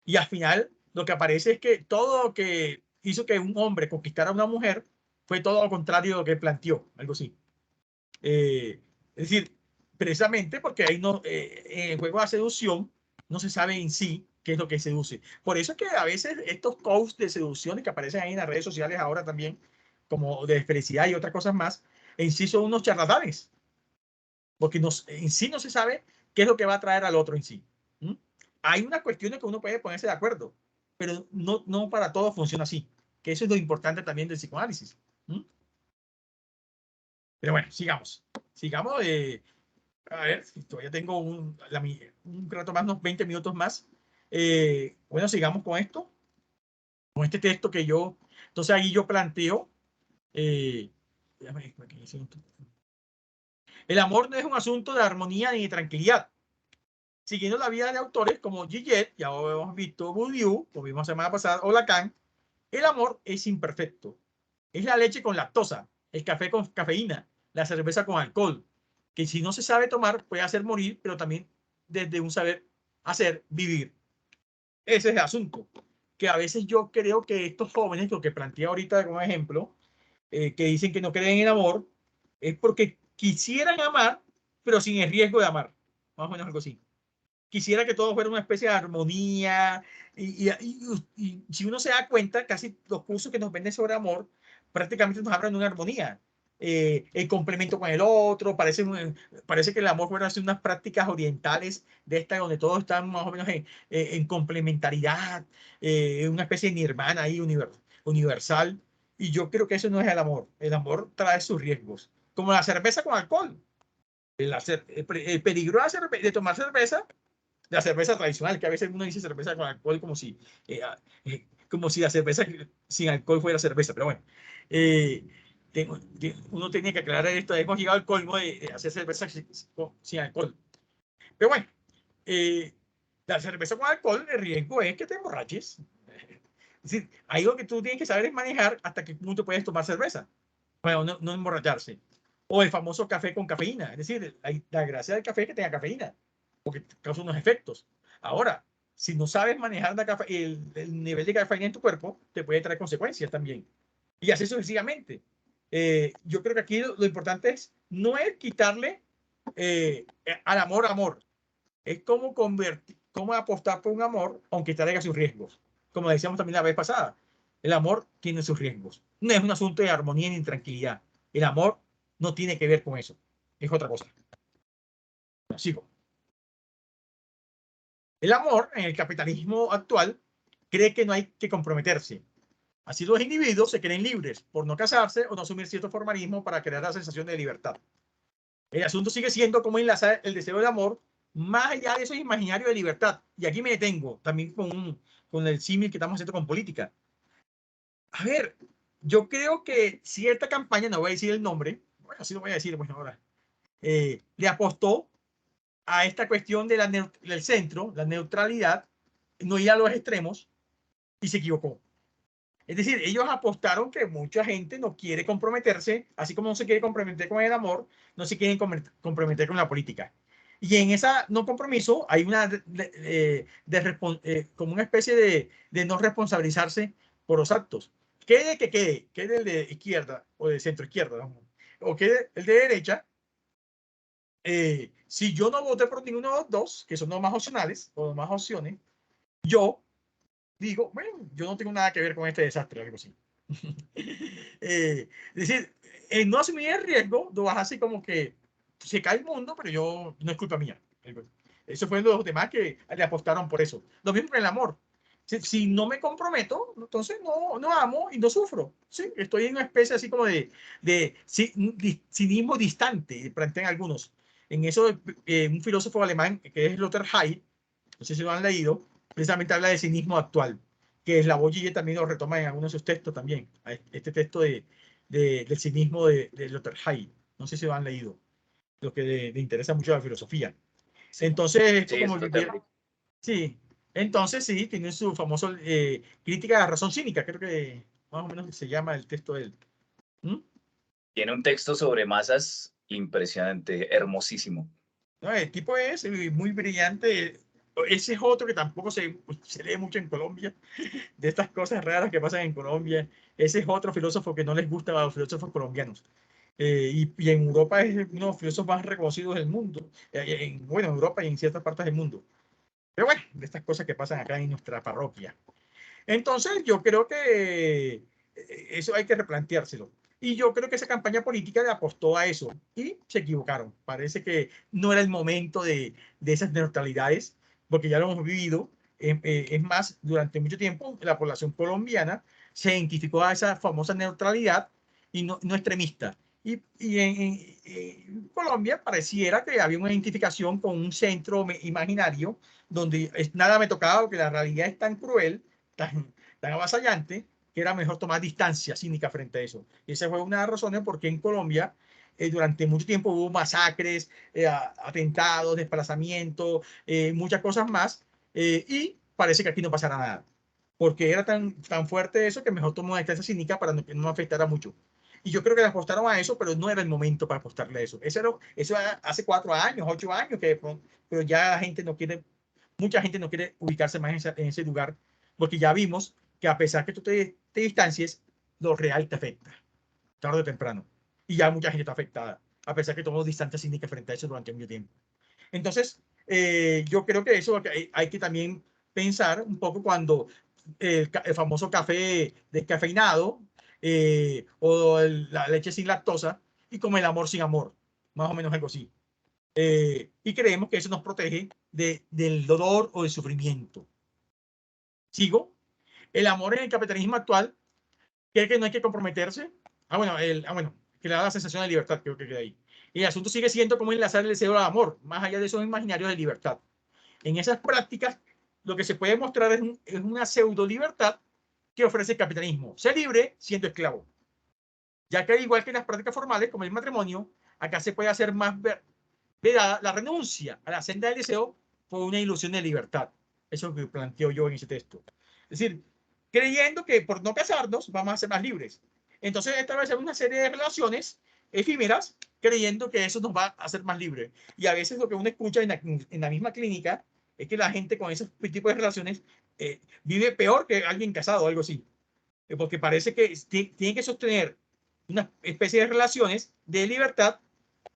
Y al final lo que aparece es que todo lo que hizo que un hombre conquistara a una mujer fue todo lo contrario de lo que planteó, algo así. Es decir, precisamente porque ahí no, en el juego de seducción no se sabe en sí qué es lo que seduce. Por eso es que a veces estos coaches de seducciones que aparecen ahí en las redes sociales ahora también, como de felicidad y otras cosas más, en sí son unos charlatanes. Porque en sí no se sabe qué es lo que va a traer al otro en sí. Hay unas cuestiones que uno puede ponerse de acuerdo, pero no para todo funciona así. Que eso es lo importante también del psicoanálisis. Pero bueno, sigamos. Sigamos. A ver, todavía tengo un rato más, unos 20 minutos más. Bueno, sigamos con esto. Con este texto que yo. Entonces ahí yo planteo. El amor no es un asunto de armonía ni de tranquilidad. Siguiendo la vida de autores como Gillet, ya hemos visto Bourdieu, como vimos la semana pasada, o Lacan, el amor es imperfecto. Es la leche con lactosa, el café con cafeína, la cerveza con alcohol, que si no se sabe tomar puede hacer morir, pero también desde un saber hacer vivir. Ese es el asunto. Que a veces yo creo que estos jóvenes, lo que planteé ahorita como ejemplo, que dicen que no creen en el amor, es porque quisieran amar, pero sin el riesgo de amar. Más o menos algo así. Quisiera que todo fuera una especie de armonía. Y si uno se da cuenta, casi los cursos que nos venden sobre amor prácticamente nos hablan de una armonía. El complemento con el otro, parece que el amor fuera unas prácticas orientales de esta donde todos están más o menos en complementariedad, una especie de nirvana ahí universal. Y yo creo que eso no es el amor. El amor trae sus riesgos, como la cerveza con alcohol. El peligro de tomar cerveza, la cerveza tradicional, que a veces uno dice cerveza con alcohol como si la cerveza sin alcohol fuera cerveza, pero bueno, uno tenía que aclarar esto, hemos llegado al colmo de hacer cerveza sin alcohol. Pero bueno, la cerveza con alcohol, el riesgo es que te emborraches. Es decir, ahí lo que tú tienes que saber es manejar hasta qué punto puedes tomar cerveza. Bueno, no emborracharse. O el famoso café con cafeína. Es decir, la gracia del café es que tenga cafeína, porque causa unos efectos. Ahora, si no sabes manejar el nivel de cafeína en tu cuerpo, te puede traer consecuencias también. Y así sucesivamente. Yo creo que aquí lo importante es no es quitarle al amor. Es cómo apostar por un amor, aunque traiga sus riesgos. Como decíamos también la vez pasada, el amor tiene sus riesgos. No es un asunto de armonía ni tranquilidad. El amor no tiene que ver con eso. Es otra cosa. Sigo. El amor en el capitalismo actual cree que no hay que comprometerse. Así los individuos se creen libres por no casarse o no asumir cierto formalismo para crear la sensación de libertad. El asunto sigue siendo cómo enlazar el deseo del amor más allá de esos imaginarios de libertad. Y aquí me detengo también con el símil que estamos haciendo con política. A ver, yo creo que cierta campaña, no voy a decir el nombre, bueno, sí lo voy a decir, bueno, ahora, le apostó a esta cuestión de del centro, la neutralidad, no ir a los extremos, y se equivocó. Es decir, ellos apostaron que mucha gente no quiere comprometerse, así como no se quiere comprometer con el amor, no se quieren comprometer con la política. Y en esa no compromiso hay una como una especie de no responsabilizarse por los actos. Quede que quede el de izquierda o de centro izquierda, ¿no? O quede el de derecha. Si yo no voté por ninguno de los dos, que son los más opcionales o más opciones, yo digo, bueno, yo no tengo nada que ver con este desastre, algo así. Es decir, no asumir el riesgo, lo vas así como que se cae el mundo, pero yo no es culpa mía. Eso fue los demás que le apostaron por eso. Lo mismo que el amor. Si no me comprometo, entonces no amo y no sufro. ¿Sí? Estoy en una especie así como de cinismo distante, plantean algunos. En eso, un filósofo alemán que es Lothar Hay, no sé si lo han leído, precisamente habla de cinismo actual, que Slavoj Žižek también lo retoma en algunos de sus textos también, este texto del cinismo de Lothar Hay. No sé si lo han leído, lo que le interesa mucho la filosofía. Sí. Entonces, esto Sí, como sí, entonces sí, tiene su famoso crítica a la razón cínica, creo que más o menos se llama el texto de él. Tiene un texto sobre masas impresionante, hermosísimo. No, el tipo es muy brillante. Ese es otro que tampoco se lee mucho en Colombia, de estas cosas raras que pasan en Colombia. Ese es otro filósofo que no les gusta a los filósofos colombianos. Y en Europa es uno de los filósofos más reconocidos del mundo. Bueno, en Europa y en ciertas partes del mundo. Pero bueno, de estas cosas que pasan acá en nuestra parroquia. Entonces, yo creo que eso hay que replanteárselo. Y yo creo que esa campaña política le apostó a eso y se equivocaron. Parece que no era el momento de esas neutralidades, porque ya lo hemos vivido. Es más, durante mucho tiempo la población colombiana se identificó a esa famosa neutralidad y no extremista. Y en Colombia pareciera que había una identificación con un centro imaginario donde nada me tocaba, porque la realidad es tan cruel, tan avasallante, que era mejor tomar distancia cínica frente a eso. Y esa fue una de las razones por qué en Colombia durante mucho tiempo hubo masacres, atentados, desplazamientos, muchas cosas más, y parece que aquí no pasará nada, porque era tan fuerte eso que mejor tomó una distancia cínica para que no afectara mucho. Y yo creo que le apostaron a eso, pero no era el momento para apostarle a eso. Eso hace 4 años, 8 años, pero ya la gente no quiere, mucha gente no quiere ubicarse más en ese lugar, porque ya vimos que a pesar que tú te distancies, lo real te afecta, tarde o temprano. Y ya mucha gente está afectada, a pesar que tomamos distancia cínica frente a eso durante mucho tiempo. Entonces, yo creo que eso hay que también pensar un poco cuando el famoso café descafeinado o la leche sin lactosa y como el amor sin amor, más o menos algo así. Y creemos que eso nos protege del dolor o del sufrimiento. ¿Sigo? El amor en el capitalismo actual, cree que no hay que comprometerse. Bueno, que le da la sensación de libertad, creo que queda ahí. Y el asunto sigue siendo cómo enlazar el deseo al amor, más allá de esos imaginarios de libertad. En esas prácticas, lo que se puede mostrar es una pseudo libertad que ofrece el capitalismo. Ser libre siendo esclavo. Ya que igual que en las prácticas formales, como el matrimonio, acá se puede hacer más vedada la renuncia a la senda del deseo por una ilusión de libertad. Eso es lo que planteo yo en ese texto. Es decir, creyendo que por no casarnos vamos a ser más libres. Entonces establecer una serie de relaciones efímeras, creyendo que eso nos va a hacer más libres. Y a veces lo que uno escucha en la misma clínica es que la gente con ese tipo de relaciones vive peor que alguien casado o algo así. Porque parece que tiene que sostener una especie de relaciones de libertad,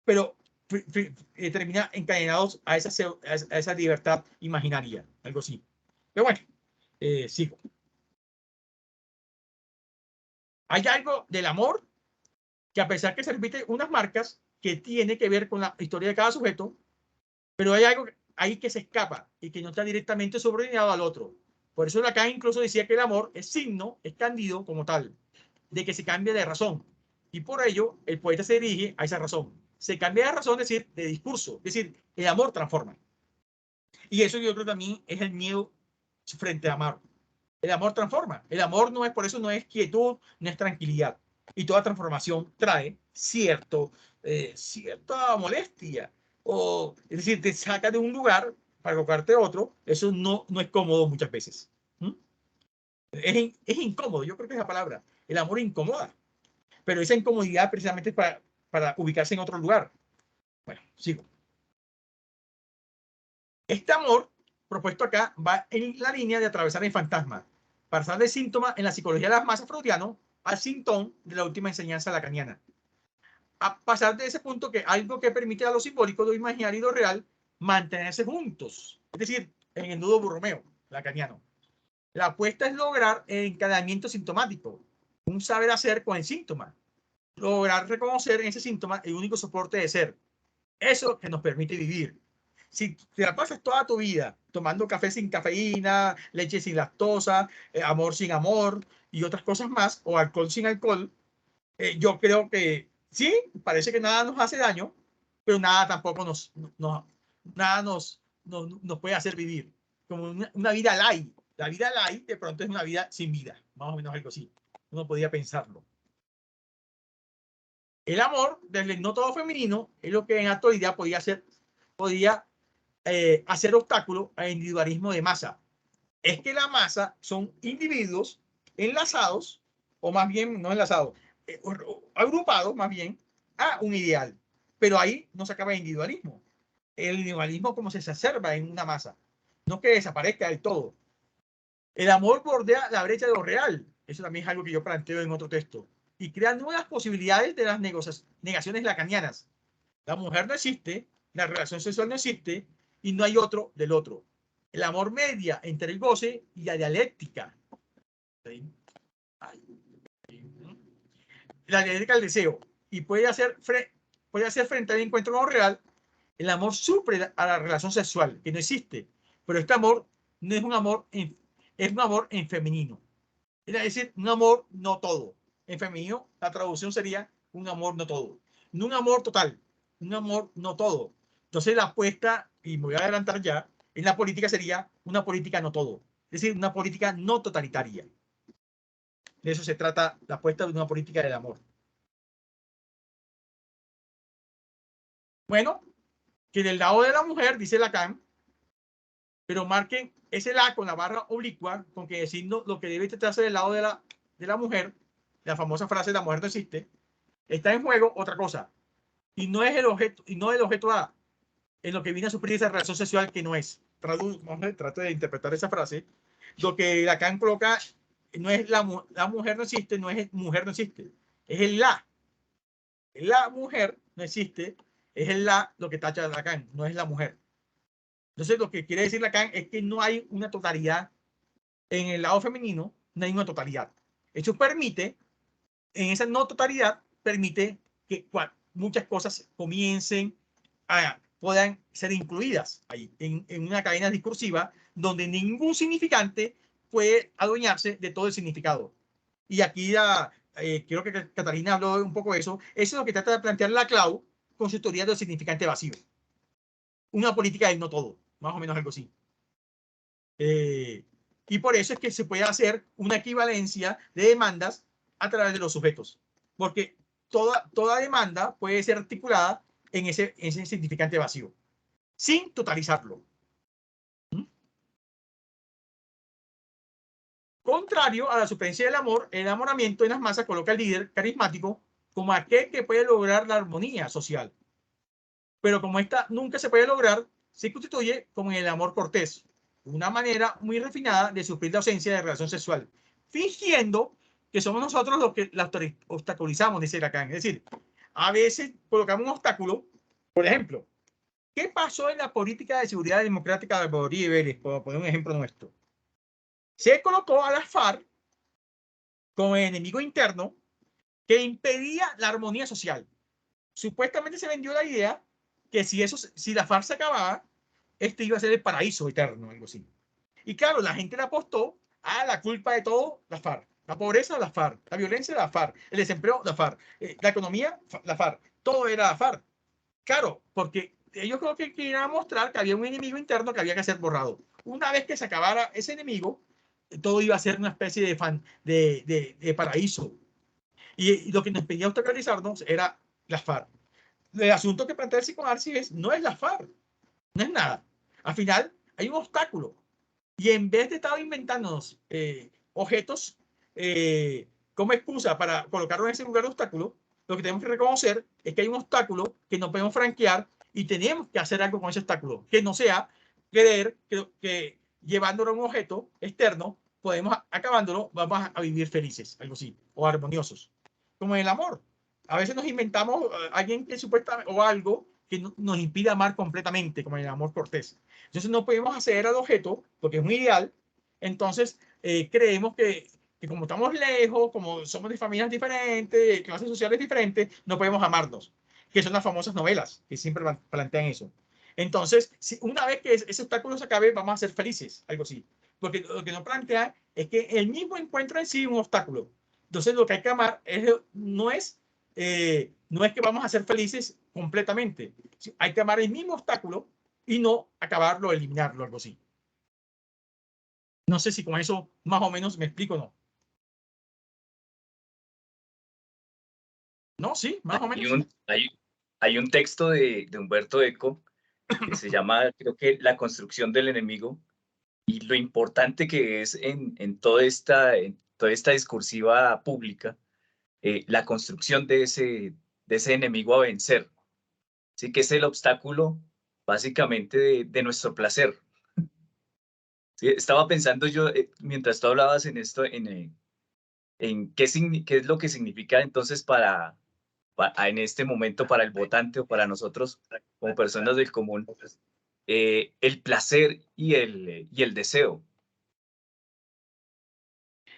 pero termina encadenados a esa libertad imaginaria, algo así. Pero bueno, sigo. Hay algo del amor que, a pesar que se repite unas marcas que tiene que ver con la historia de cada sujeto, pero hay algo ahí que se escapa y que no está directamente subordinado al otro. Por eso Lacan incluso decía que el amor es signo, es cándido como tal, de que se cambia de razón. Y por ello, el poeta se dirige a esa razón. Se cambia de razón, es decir, de discurso. Es decir, el amor transforma. Y eso yo creo también es el miedo frente a amar. El amor transforma. El amor no es, por eso no es quietud, no es tranquilidad. Y toda transformación trae cierta molestia. Es decir, te saca de un lugar para colocarte a otro. Eso no es cómodo muchas veces. Es incómodo, yo creo que es la palabra. El amor incomoda. Pero esa incomodidad precisamente es para ubicarse en otro lugar. Bueno, sigo. Este amor propuesto acá va en la línea de atravesar el fantasma, pasar del síntoma en la psicología de las masas freudiano al síntoma de la última enseñanza lacaniana. A pasar de ese punto que algo que permite a lo simbólico, lo imaginario y lo real mantenerse juntos. Es decir, en el nudo Borromeo lacaniano. La apuesta es lograr el encadenamiento sintomático, un saber hacer con el síntoma. Lograr reconocer en ese síntoma el único soporte de ser. Eso que nos permite vivir. Si te la pasas toda tu vida tomando café sin cafeína, leche sin lactosa, amor sin amor y otras cosas más, o alcohol sin alcohol, yo creo que sí, parece que nada nos hace daño, pero nada tampoco nos puede hacer vivir. Como una vida light. La vida light de pronto es una vida sin vida, más o menos algo así. Uno podía pensarlo. El amor, desde el no todo femenino, es lo que en la actualidad podía hacer obstáculo al individualismo de masa. Es que la masa son individuos enlazados, o más bien no enlazados, agrupados más bien a un ideal. Pero ahí no se acaba el individualismo. El individualismo como se exacerba en una masa, no que desaparezca del todo. El amor bordea la brecha de lo real. Eso también es algo que yo planteo en otro texto. Y crea nuevas posibilidades de las negaciones lacanianas. La mujer no existe, la relación sexual no existe y no hay otro del otro. El amor media entre el goce y la dialéctica. La dialéctica del deseo. Y puede hacer frente al encuentro no real. El amor supre a la relación sexual, que no existe. Pero este amor no es un amor, es un amor en femenino. Es decir, un amor no todo. En femenino, la traducción sería un amor no todo. No un amor total, un amor no todo. Entonces la apuesta, y me voy a adelantar ya, en la política sería una política no todo. Es decir, una política no totalitaria. De eso se trata la apuesta de una política del amor. Bueno, que del lado de la mujer, dice Lacan, pero marquen ese la con la barra oblicua, con que decirnos lo que debe tratarse del lado de la mujer, la famosa frase la mujer no existe, está en juego otra cosa. Y no es el objeto A, en lo que viene a suplir esa relación sexual que no es. Trato de interpretar esa frase. Lo que Lacan coloca no es la mujer no existe, no es mujer no existe, es el la. La mujer no existe, es el la lo que tacha Lacan, no es la mujer. Entonces lo que quiere decir Lacan es que no hay una totalidad en el lado femenino, no hay una totalidad. Eso permite, en esa no totalidad, permite que muchas cosas puedan ser incluidas ahí, en una cadena discursiva donde ningún significante puede adueñarse de todo el significado. Y aquí creo que Catalina habló un poco de eso. Eso es lo que trata de plantear la Clau con su teoría del significante vacío. Una política del no todo, más o menos algo así. Y por eso es que se puede hacer una equivalencia de demandas a través de los sujetos. Porque toda demanda puede ser articulada en ese significante vacío, sin totalizarlo. Contrario a la supervivencia del amor, el enamoramiento en las masas coloca al líder carismático como aquel que puede lograr la armonía social. Pero como esta nunca se puede lograr, se constituye como en el amor cortés, una manera muy refinada de suplir la ausencia de relación sexual, fingiendo que somos nosotros los que la obstaculizamos, dice Lacan. Es decir, a veces colocamos un obstáculo. Por ejemplo, ¿qué pasó en la política de seguridad democrática de Rodríguez Vélez? Por poner un ejemplo nuestro. Se colocó a las FARC como enemigo interno que impedía la armonía social. Supuestamente se vendió la idea que si la FARC se acababa, este iba a ser el paraíso eterno, algo así. Y claro, la gente le apostó a la culpa de todo, la FARC. La pobreza, la FARC. La violencia, la FARC. El desempleo, la FARC. La economía, la FARC. Todo era la FARC. Claro, porque ellos creo que querían mostrar que había un enemigo interno que había que ser borrado. Una vez que se acabara ese enemigo, todo iba a ser una especie de paraíso. Y lo que nos pedía autocralizarnos era la FARC. El asunto que plantea el psicoanálisis no es la FARC, no es nada. Al final hay un obstáculo. Y en vez de estar inventándonos objetos como excusa para colocarlo en ese lugar de obstáculo, lo que tenemos que reconocer es que hay un obstáculo que no podemos franquear y tenemos que hacer algo con ese obstáculo, que no sea creer que llevándolo a un objeto externo, podemos, acabándolo, vamos a vivir felices, algo así, o armoniosos. Como en el amor. A veces nos inventamos alguien que supuestamente, o algo que nos impide amar completamente, como en el amor cortés. Entonces no podemos acceder al objeto, porque es muy ideal. Entonces creemos que como estamos lejos, como somos de familias diferentes, clases sociales diferentes, no podemos amarnos, que son las famosas novelas, que siempre plantean eso. Entonces, si una vez que ese obstáculo se acabe, vamos a ser felices, algo así. Porque lo que nos plantea es que el mismo encuentro en sí es un obstáculo. Entonces, lo que hay que amar no es que vamos a ser felices completamente. Hay que amar el mismo obstáculo y no acabarlo, eliminarlo, algo así. No sé si con eso más o menos me explico o no. No, sí, más o menos. Hay un texto de Humberto Eco que se llama, creo que, La construcción del enemigo, y lo importante que es en toda esta discursiva pública, la construcción de ese enemigo a vencer. Sí, que es el obstáculo básicamente de nuestro placer. Sí, estaba pensando yo, mientras tú hablabas en esto, en qué es lo que significa entonces en este momento para el votante o para nosotros como personas del común, el placer y el deseo.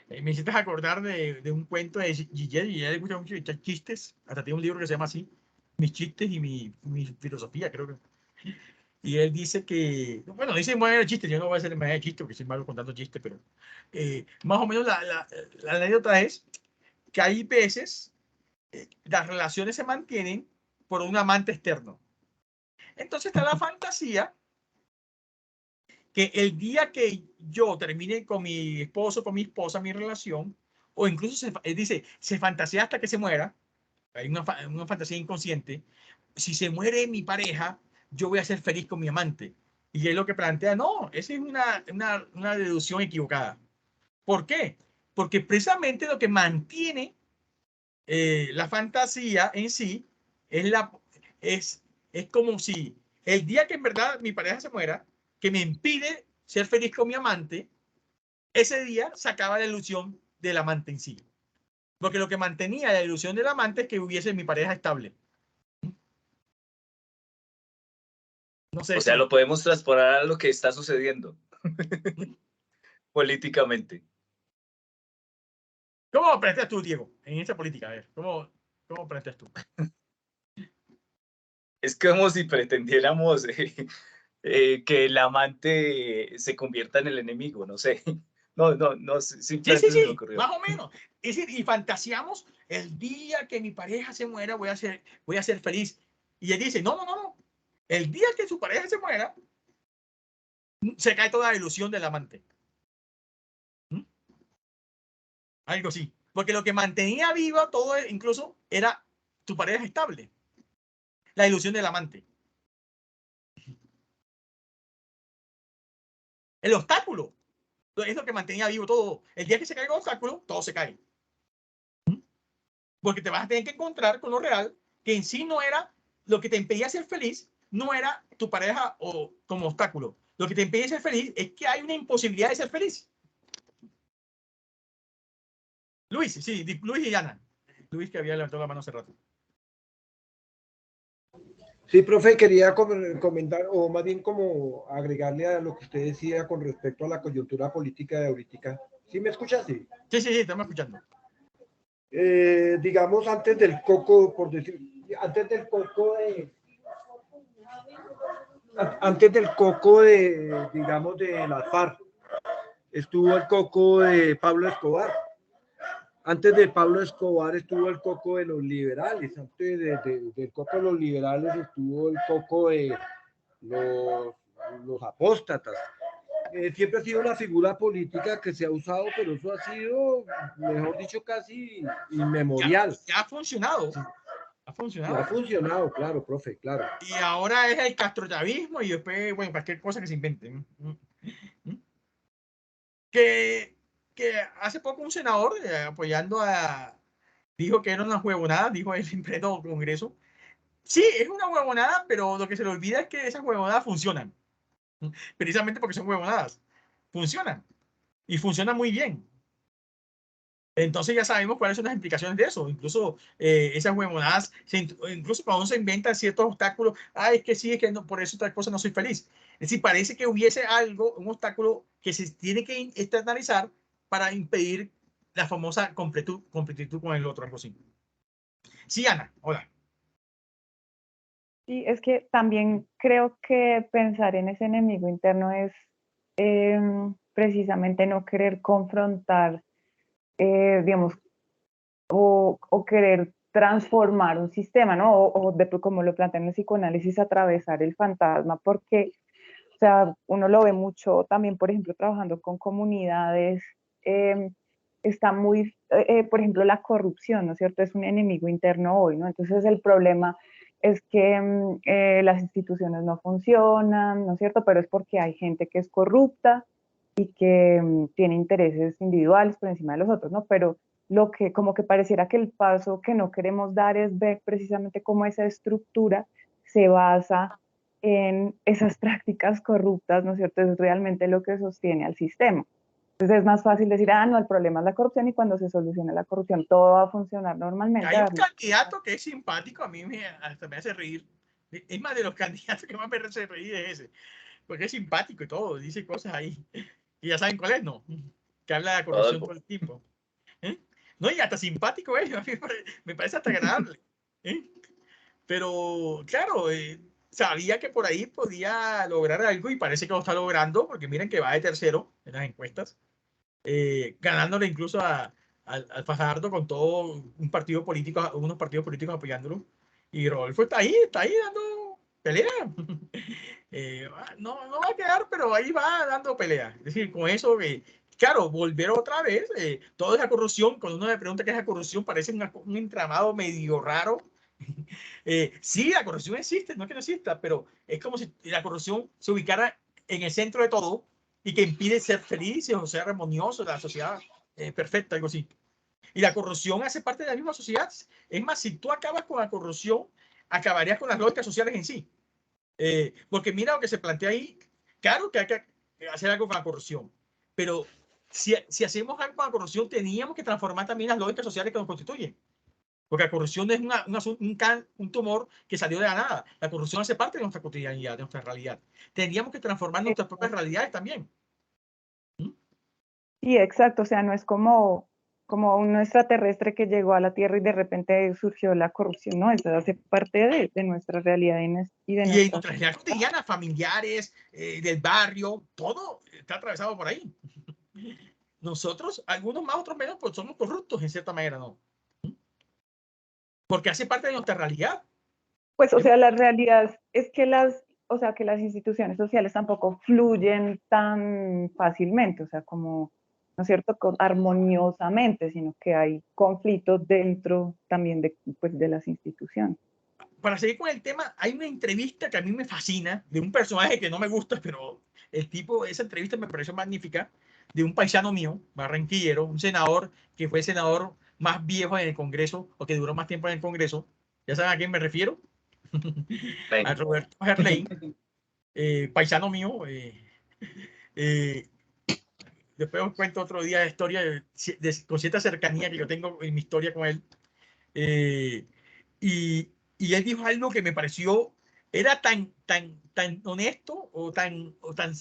Me hiciste acordar de un cuento de Gillet. Gillet le gusta mucho echar chistes. Hasta tiene un libro que se llama así, Mis chistes y mi filosofía, creo que. Y él dice que, bueno, dice manera de chiste, yo no voy a hacer manera de chiste porque soy malo contando chistes, pero más o menos la anécdota es que hay veces las relaciones se mantienen por un amante externo. Entonces está la fantasía que el día que yo termine con mi esposo, con mi esposa, mi relación, o incluso dice, se fantasea hasta que se muera, hay una fantasía inconsciente, si se muere mi pareja, yo voy a ser feliz con mi amante. Y es lo que plantea, no, esa es una deducción equivocada. ¿Por qué? Porque precisamente lo que mantiene la fantasía en sí es como si el día que en verdad mi pareja se muera, que me impide ser feliz con mi amante, ese día se acaba la ilusión del amante en sí. Porque lo que mantenía la ilusión del amante es que hubiese mi pareja estable. No sé O sea, lo podemos transportar a lo que está sucediendo políticamente. ¿Cómo planteas tú, Diego, en esta política? A ver, ¿cómo planteas tú? Es como si pretendiéramos que el amante se convierta en el enemigo, no sé. No, simplemente se me ocurrió. Más o menos. Es decir, y fantaseamos el día que mi pareja se muera, voy a ser feliz. Y él dice, no. El día que su pareja se muera, se cae toda la ilusión del amante. Algo así. Porque lo que mantenía viva todo, incluso, era tu pareja estable. La ilusión del amante. El obstáculo es lo que mantenía vivo todo. El día que se cae el obstáculo, todo se cae. Porque te vas a tener que encontrar con lo real, que en sí no era lo que te impedía ser feliz, no era tu pareja o como obstáculo. Lo que te impide ser feliz es que hay una imposibilidad de ser feliz. Luis, sí, Luis y Ana. Luis que había levantado la mano hace rato. Sí, profe, quería comentar, o más bien como agregarle a lo que usted decía con respecto a la coyuntura política de ahorita. ¿Sí me escuchas? Sí, estamos escuchando. Digamos, antes del coco, por decir, antes del coco de, digamos, de las FARC, estuvo el coco de Pablo Escobar. Antes de Pablo Escobar estuvo el coco de los liberales. Antes del coco de los liberales estuvo el coco de los apóstatas. Siempre ha sido una figura política que se ha usado, pero eso ha sido, mejor dicho, casi inmemorial. Ya ha funcionado. Sí. Ha funcionado. Ha funcionado, claro, profe, claro. Y ahora es el castrochavismo y después, bueno, cualquier cosa que se invente. Que hace poco un senador apoyando dijo que era una huevonada, dijo él en pleno Congreso. Sí, es una huevonada, pero lo que se le olvida es que esas huevonadas funcionan. Precisamente porque son huevonadas. Funcionan. Y funcionan muy bien. Entonces ya sabemos cuáles son las implicaciones de eso. Incluso esas huevonadas, incluso cuando se inventan ciertos obstáculos, es que sí, es que no, por eso otra cosa no soy feliz. Es decir, parece que hubiese algo, un obstáculo que se tiene que externalizar para impedir la famosa completitud con el otro, algo así. Sí, Ana, hola. Sí, es que también creo que pensar en ese enemigo interno es precisamente no querer confrontar, digamos, o querer transformar un sistema, ¿no? Como lo plantea en el psicoanálisis, atravesar el fantasma, porque, o sea, uno lo ve mucho también, por ejemplo, trabajando con comunidades, está muy, por ejemplo, la corrupción, ¿no es cierto? Es un enemigo interno hoy, ¿no? Entonces el problema es que las instituciones no funcionan, ¿no es cierto? Pero es porque hay gente que es corrupta y que tiene intereses individuales por encima de los otros, ¿no? Pero lo que como que pareciera que el paso que no queremos dar es ver precisamente cómo esa estructura se basa en esas prácticas corruptas, ¿no es cierto? Es realmente lo que sostiene al sistema. Entonces es más fácil decir, no, el problema es la corrupción y cuando se soluciona la corrupción todo va a funcionar normalmente. Hay un candidato que es simpático, a mí hasta me hace reír. Es más de los candidatos que más me hace reír es ese, porque es simpático y todo, dice cosas ahí. Y ya saben cuál es, ¿no? Que habla de la corrupción todo el tiempo. No, y hasta simpático es, a mí me parece hasta agradable. Pero, claro, sabía que por ahí podía lograr algo y parece que lo está logrando, porque miren que va de tercero en las encuestas, ganándole incluso al Fajardo con todo un partido político, unos partidos políticos apoyándolo. Y Rodolfo está ahí dando pelea. No va a quedar, pero ahí va dando pelea. Es decir, con eso, claro, volver otra vez, toda esa corrupción, cuando uno le pregunta qué es la corrupción, parece un entramado medio raro. Sí, la corrupción existe, no es que no exista, pero es como si la corrupción se ubicara en el centro de todo y que impide ser felices o ser armonioso, la sociedad perfecta, algo así. Y la corrupción hace parte de la misma sociedad. Es más, si tú acabas con la corrupción, acabarías con las lógicas sociales en sí. Porque mira lo que se plantea ahí. Claro que hay que hacer algo con la corrupción, pero si hacemos algo con la corrupción, teníamos que transformar también las lógicas sociales que nos constituyen. Porque la corrupción no es un tumor que salió de la nada. La corrupción hace parte de nuestra cotidianidad, de nuestra realidad. Tendríamos que transformar nuestras propias realidades también. Sí, exacto. O sea, no es como un extraterrestre que llegó a la Tierra y de repente surgió la corrupción, ¿no? Eso hace parte de nuestra realidad y de nuestra realidad cotidiana, familiares, del barrio, todo está atravesado por ahí. Nosotros, algunos más, otros menos, pues somos corruptos en cierta manera, ¿no? Porque hace parte de nuestra realidad. Pues, o sea, la realidad es que las instituciones sociales tampoco fluyen tan fácilmente, o sea, como, ¿no es cierto?, armoniosamente, sino que hay conflictos dentro también de las instituciones. Para seguir con el tema, hay una entrevista que a mí me fascina, de un personaje que no me gusta, pero esa entrevista me pareció magnífica, de un paisano mío, barranquillero, un senador que fue el senador más viejo en el Congreso, o que duró más tiempo en el Congreso. ¿Ya saben a quién me refiero? A Roberto Gerlain, paisano mío. Después os cuento otro día de historia con cierta cercanía que yo tengo en mi historia con él. Y él dijo algo que me pareció, era tan honesto o tan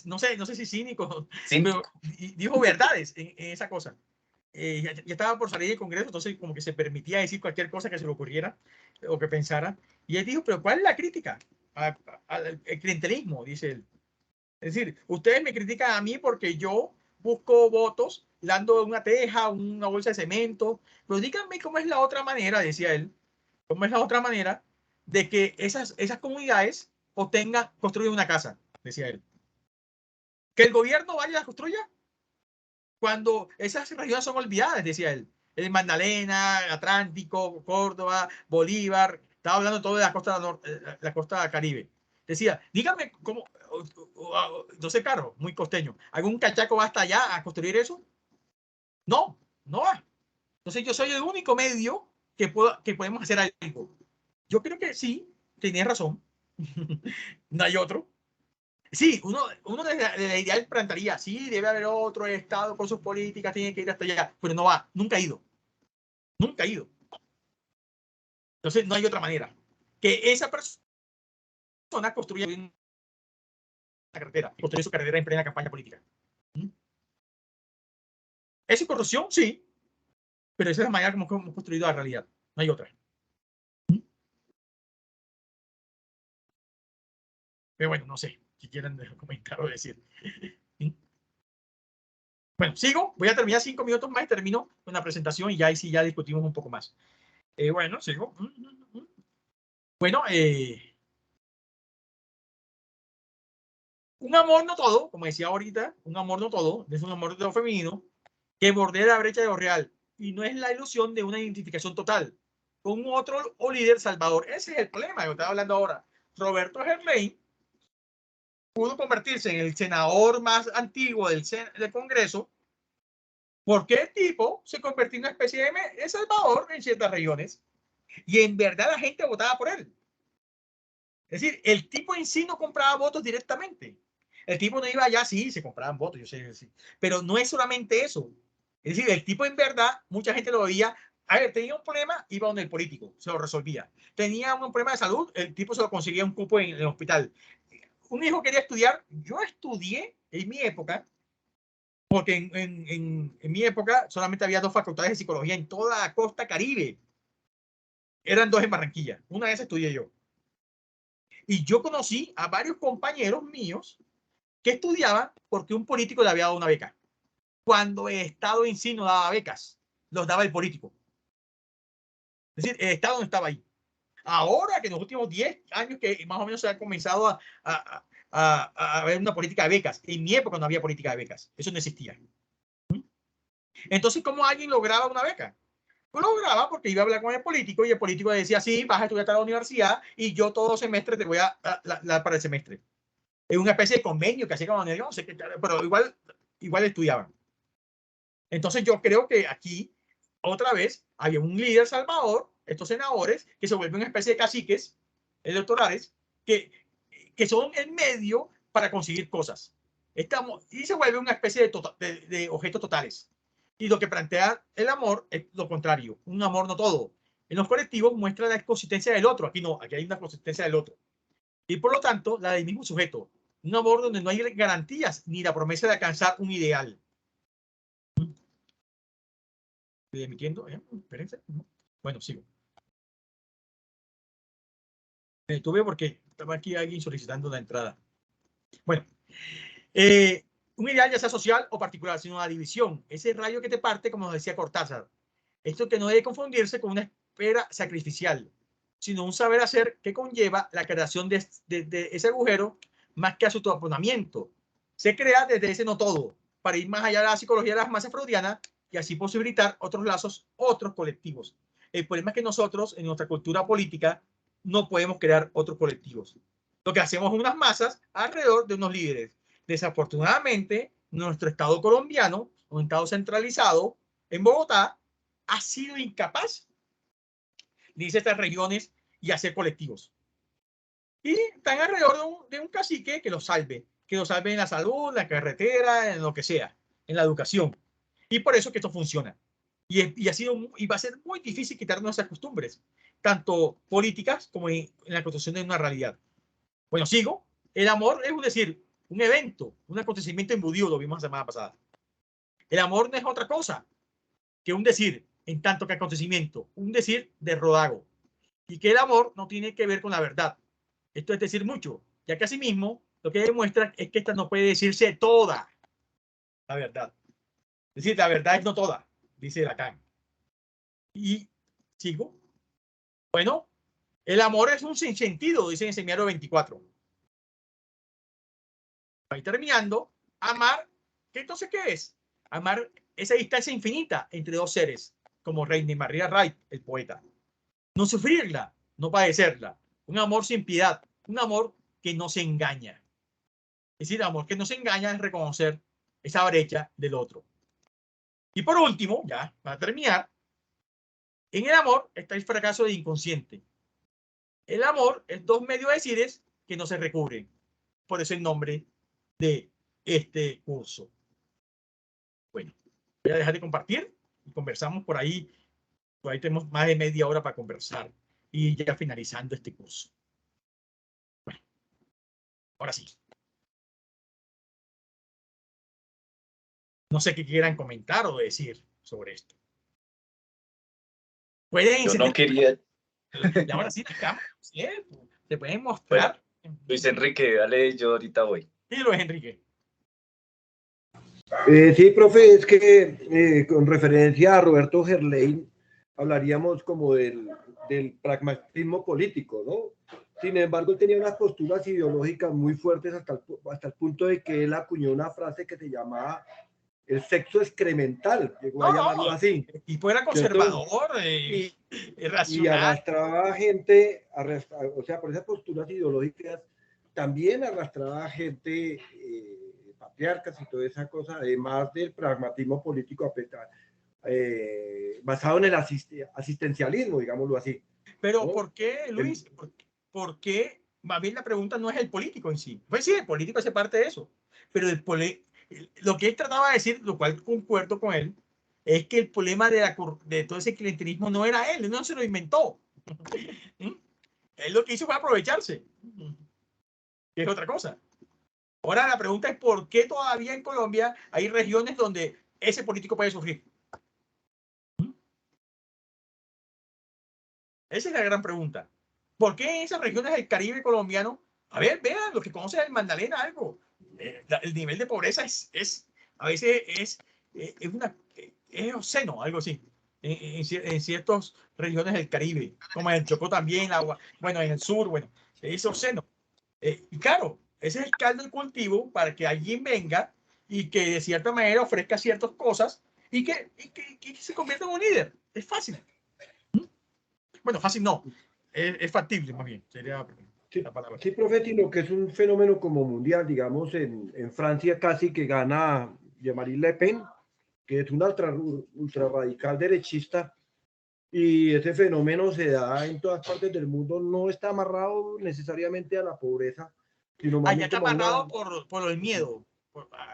no sé si cínico, ¿Sí? pero dijo verdades en esa cosa. Ya estaba por salir del Congreso, entonces como que se permitía decir cualquier cosa que se le ocurriera o que pensara. Y él dijo, pero ¿cuál es la crítica al clientelismo? Dice él. Es decir, ustedes me critican a mí porque yo busco votos dando una teja, una bolsa de cemento. Pero díganme cómo es la otra manera, decía él, cómo es la otra manera de que esas comunidades construyan una casa, decía él. Que el gobierno vaya y las construya cuando esas regiones son olvidadas, decía él. El Magdalena, Atlántico, Córdoba, Bolívar, estaba hablando todo de la costa norte, la costa Caribe. Decía, dígame cómo, no sé, Carlos, muy costeño, ¿algún cachaco va hasta allá a construir eso? No, no va. Entonces yo soy el único medio que podemos hacer algo. Yo creo que sí, tenía razón. No hay otro. Sí, uno de la ideal plantearía, sí, debe haber otro Estado con sus políticas, tiene que ir hasta allá, pero no va, nunca ha ido. Nunca ha ido. Entonces no hay otra manera. Que esa persona construya una carretera, construye su carrera en plena campaña política. ¿Es corrupción? Sí, pero esa es la manera como hemos construido la realidad. No hay otra. Pero bueno, no sé si quieren comentar o decir. Bueno, sigo. Voy a terminar 5 minutos más y termino con la presentación y ya ahí sí ya discutimos un poco más. Bueno, sigo. Bueno, un amor no todo, como decía ahorita, un amor no todo, es un amor de lo femenino que bordea la brecha de lo real y no es la ilusión de una identificación total con otro o líder salvador. Ese es el problema que estaba hablando ahora. Roberto Germain pudo convertirse en el senador más antiguo del Congreso porque el tipo se convirtió en una especie de salvador en ciertas regiones y en verdad la gente votaba por él. Es decir, el tipo en sí no compraba votos directamente. El tipo no iba allá, sí, se compraban votos, yo sé, sí. Pero no es solamente eso. Es decir, el tipo en verdad, mucha gente lo veía. A ver, tenía un problema, iba donde el político, se lo resolvía. Tenía un problema de salud, el tipo se lo conseguía un cupo en el hospital. Un hijo quería estudiar, yo estudié en mi época, porque en mi época solamente había 2 facultades de psicología en toda la costa Caribe. Eran 2 en Barranquilla, una de esas estudié yo. Y yo conocí a varios compañeros míos que estudiaban porque un político le había dado una beca. Cuando el Estado en sí no daba becas, los daba el político. Es decir, el Estado no estaba ahí. Ahora que en los últimos 10 años que más o menos se ha comenzado a ver una política de becas. En mi época no había política de becas. Eso no existía. Entonces, ¿cómo alguien lograba una beca? Pues lo lograba porque iba a hablar con el político y el político decía, sí, vas a estudiar a la universidad y yo todo semestre te voy a dar para el semestre. Es una especie de convenio que hacía con la universidad, no sé qué, pero igual estudiaban. Entonces yo creo que aquí, otra vez, había un líder salvador, estos senadores, que se vuelven una especie de caciques electorales, que son el medio para conseguir cosas. Y se vuelve una especie de objetos totales. Y lo que plantea el amor es lo contrario, un amor no todo. En los colectivos muestra la inconsistencia del otro, aquí no, aquí hay una consistencia del otro. Y por lo tanto, la del mismo sujeto. Un amor donde no hay garantías ni la promesa de alcanzar un ideal. ¿Estoy emitiendo? Espérense. Bueno, sigo. Me detuve porque estaba aquí alguien solicitando la entrada. Bueno, un ideal ya sea social o particular, sino la división. Ese rayo que te parte, como nos decía Cortázar. Esto que no debe confundirse con una espera sacrificial, sino un saber hacer que conlleva la creación de ese agujero más que a su taponamiento. Se crea desde ese no todo, para ir más allá de la psicología de las masas freudianas y así posibilitar otros lazos, otros colectivos. El problema es que nosotros, en nuestra cultura política, no podemos crear otros colectivos. Lo que hacemos es unas masas alrededor de unos líderes. Desafortunadamente, nuestro Estado colombiano, un Estado centralizado en Bogotá, ha sido incapaz de irse a estas regiones y hacer colectivos. Y están alrededor de un cacique que los salve en la salud, en la carretera, en lo que sea, en la educación. Y por eso que esto funciona. Y va a ser muy difícil quitarnos esas costumbres, tanto políticas como en la construcción de una realidad. Bueno, sigo. El amor es decir, un evento, un acontecimiento embutido, lo vimos la semana pasada. El amor no es otra cosa que un decir, en tanto que acontecimiento, un decir de rodago. Y que el amor no tiene que ver con la verdad. Esto es decir mucho, ya que asimismo lo que demuestra es que esta no puede decirse toda. la verdad. Es decir, la verdad es no toda, dice Lacan. Y sigo. Bueno, el amor es un sinsentido, dice en el seminario 24. Ahí terminando, amar, ¿qué entonces qué es? Amar esa distancia infinita entre dos seres, como Reine María Wright, el poeta. No sufrirla, no padecerla. Un amor sin piedad, un amor que no se engaña. Es decir, el amor que no se engaña es reconocer esa brecha del otro. Y por último, ya para terminar, en el amor está el fracaso de inconsciente. El amor es dos medios de decires que no se recubren. Por eso el nombre de este curso. Bueno, voy a dejar de compartir y conversamos por ahí. Por ahí tenemos más de media hora para conversar y ya finalizando este curso. Bueno, ahora sí. No sé qué quieran comentar o decir sobre esto. Pueden Yo no quería. Y ahora sí, acá, ¿cierto? Se pueden mostrar. Bueno, Luis Enrique, dale, yo ahorita voy. Sí, Luis Enrique. Sí, profe, es que con referencia a Roberto Gerlain, hablaríamos como del pragmatismo político, ¿no? Sin embargo, él tenía unas posturas ideológicas muy fuertes hasta el punto de que él acuñó una frase que se llamaba el sexo excremental, llegó a llamarlo así. El tipo era conservador, y racional. arrastraba a gente, o sea, por esas posturas ideológicas, también arrastraba a gente patriarcas y toda esa cosa, además del pragmatismo político basado en el asistencialismo, digámoslo así. Pero ¿no? ¿por qué, Luis? ¿Por qué? Más bien la pregunta no es el político en sí. Pues sí, el político hace parte de eso. Pero lo que él trataba de decir, lo cual concuerdo con él, es que el problema de todo ese clientelismo no era él no se lo inventó. Él lo que hizo fue aprovecharse. Que es otra cosa. Ahora la pregunta es ¿por qué todavía en Colombia hay regiones donde ese político puede sufrir? Esa es la gran pregunta. ¿Por qué en esas regiones del Caribe colombiano? A ver, vean, los que conocen el Magdalena, algo. El nivel de pobreza a veces es obsceno, algo así. En ciertas regiones del Caribe, como en el Chocó también, bueno, en el sur, bueno, es obsceno. Y claro, ese es el caldo de cultivo para que alguien venga y que de cierta manera ofrezca ciertas cosas y que se convierta en un líder. Es fácil. Bueno, fácil no. Es factible, más bien. Sería la palabra. Sí, profe, Tino, que es un fenómeno como mundial, digamos, en Francia casi que gana Jean-Marie Le Pen, que es un ultra radical derechista, y ese fenómeno se da en todas partes del mundo, no está amarrado necesariamente a la pobreza, sino más ya bien está como amarrado por el miedo.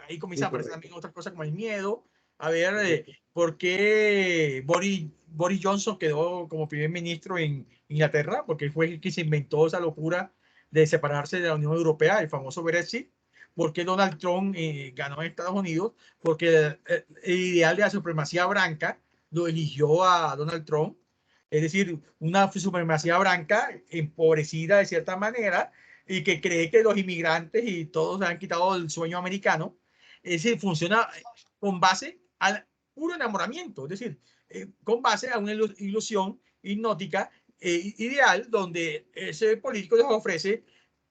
Ahí comienza a aparecer también otras cosas como el miedo. A ver, ¿por qué Boris Johnson quedó como primer ministro en Inglaterra? Porque fue el que se inventó esa locura de separarse de la Unión Europea, el famoso Brexit. ¿Por qué Donald Trump ganó en Estados Unidos? Porque el ideal de la supremacía blanca lo eligió a Donald Trump. Es decir, una supremacía blanca empobrecida de cierta manera y que cree que los inmigrantes y todos han quitado el sueño americano. Es decir, funciona con base al puro enamoramiento, es decir, con base a una ilusión hipnótica ideal donde ese político les ofrece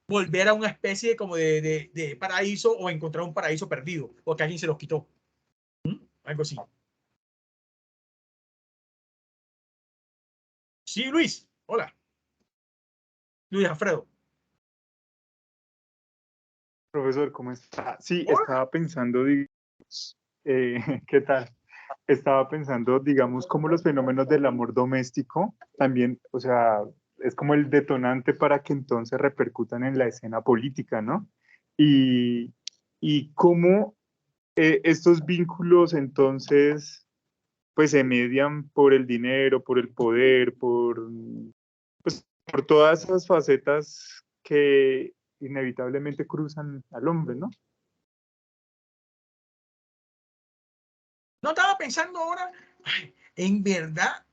volver a una especie como de paraíso o encontrar un paraíso perdido o que alguien se los quitó. Algo así. Sí, Luis. Hola. Luis Alfredo. Profesor, ¿cómo está? Sí, Hola. estaba pensando, ¿qué tal? Estaba pensando, digamos, como los fenómenos del amor doméstico también, o sea, es como el detonante para que entonces repercutan en la escena política, ¿no? Y cómo estos vínculos entonces, pues se median por el dinero, por el poder, por todas esas facetas que inevitablemente cruzan al hombre, ¿no? No estaba pensando ahora, en verdad,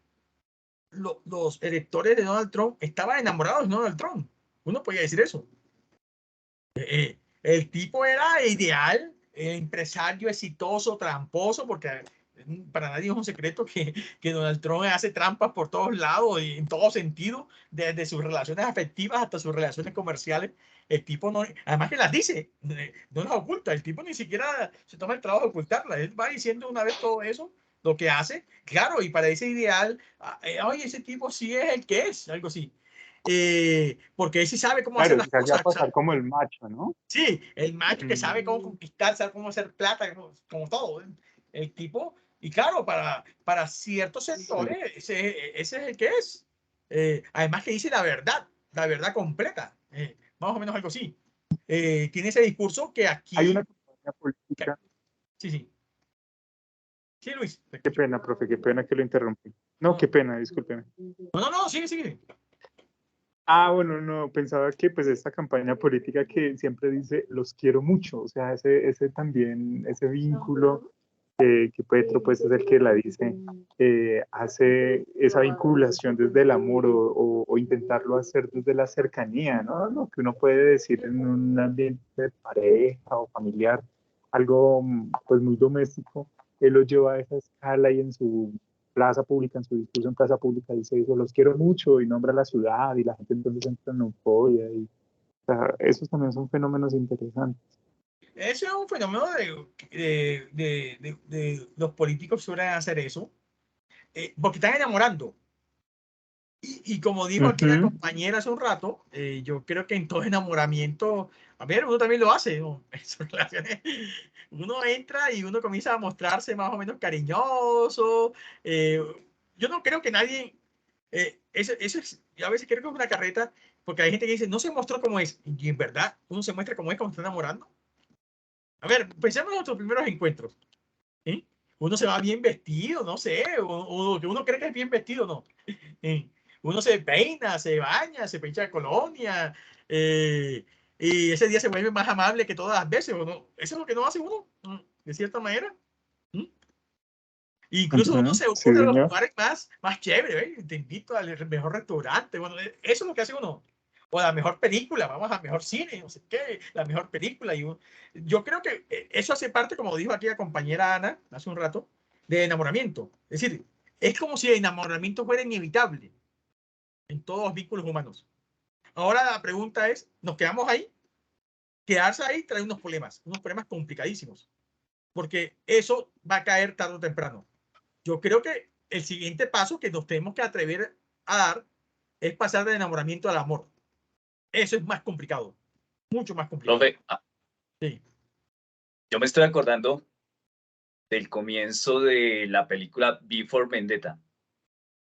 los electores de Donald Trump estaban enamorados de Donald Trump. Uno podía decir eso. El tipo era ideal, empresario exitoso, tramposo, porque para nadie es un secreto que Donald Trump hace trampas por todos lados y en todo sentido, desde sus relaciones afectivas hasta sus relaciones comerciales. El tipo no, además que las dice, no las oculta, el tipo ni siquiera se toma el trabajo de ocultarlas, él va diciendo una vez todo eso, lo que hace, claro, y para ese ideal, oye, ese tipo sí es el que es, algo así. Porque él sí sabe cómo hacer Claro, las se hacía cosas. pasar como el macho, ¿no? Sí, el macho que sabe cómo Mm. conquistar, sabe cómo hacer plata, como todo. El tipo, y claro, para ciertos sectores, ese es el que es. Además que dice la verdad completa, más o menos algo así. Tiene ese discurso que Hay aquí... una campaña política. Sí, sí. Sí, Luis, te Qué escucho. pena, profe, qué pena que lo interrumpí. No, qué pena, discúlpeme. No, sigue, sigue. Ah, bueno, no, pensaba que pues esta campaña política que siempre dice los quiero mucho, o sea, ese también, ese vínculo que Petro pues es el que la dice, hace esa vinculación desde el amor o intentarlo hacer desde la cercanía, ¿no? Lo que uno puede decir en un ambiente de pareja o familiar, algo pues muy doméstico, él lo lleva a esa escala y en su plaza pública, en su discurso en plaza pública, dice eso, los quiero mucho y nombra la ciudad y la gente entonces entra en euforia y o sea, esos también son fenómenos interesantes. Eso es un fenómeno de los políticos suelen hacer eso, porque están enamorando. Y como dijo aquí la compañera hace un rato, yo creo que en todo enamoramiento, a ver, uno también lo hace, ¿no? En sus relaciones, uno entra y uno comienza a mostrarse más o menos cariñoso. eh, yo no creo que nadie, eso es, yo a veces creo que es una carreta, porque hay gente que dice, no se mostró como es, y en verdad uno se muestra como es cuando está enamorando. A ver, pensemos en nuestros primeros encuentros. ¿Sí? Uno se va bien vestido, no sé, o que uno cree que es bien vestido, ¿no? Uno se peina, se baña, se pincha colonia, y ese día se vuelve más amable que todas las veces, ¿o no? Eso es lo que no hace uno, de cierta manera. Incluso uno se Sí, ocurre a los señor. lugares más chéveres, ¿eh? Te invito al mejor restaurante, bueno, eso es lo que hace uno. O la mejor película, vamos al mejor cine, no sé qué, la mejor película. Yo creo que eso hace parte, como dijo aquí la compañera Ana hace un rato, de enamoramiento. Es decir, es como si el enamoramiento fuera inevitable en todos los vínculos humanos. Ahora la pregunta es, ¿nos quedamos ahí? Quedarse ahí trae unos problemas complicadísimos, porque eso va a caer tarde o temprano. Yo creo que el siguiente paso que nos tenemos que atrever a dar es pasar del enamoramiento al amor. Eso es más complicado, mucho más complicado. Profe, Sí. yo me estoy acordando del comienzo de la película Before Vendetta.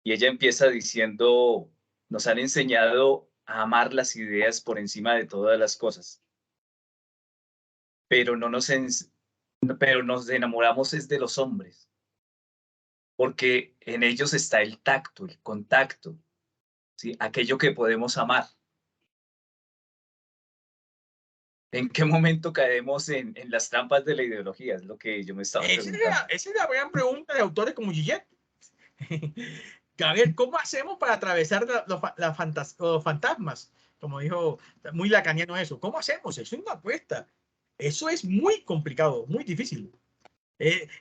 Y ella empieza diciendo, nos han enseñado a amar las ideas por encima de todas las cosas, pero pero nos enamoramos es de los hombres, porque en ellos está el tacto, el contacto, ¿sí? Aquello que podemos amar. ¿En qué momento caemos en las trampas de la ideología? Es lo que yo me estaba preguntando. Esa es la gran pregunta de autores como Gillet. A ver, ¿cómo hacemos para atravesar los fantasmas? Como dijo muy lacaniano eso. ¿Cómo hacemos? Eso es una apuesta. Eso es muy complicado, muy difícil.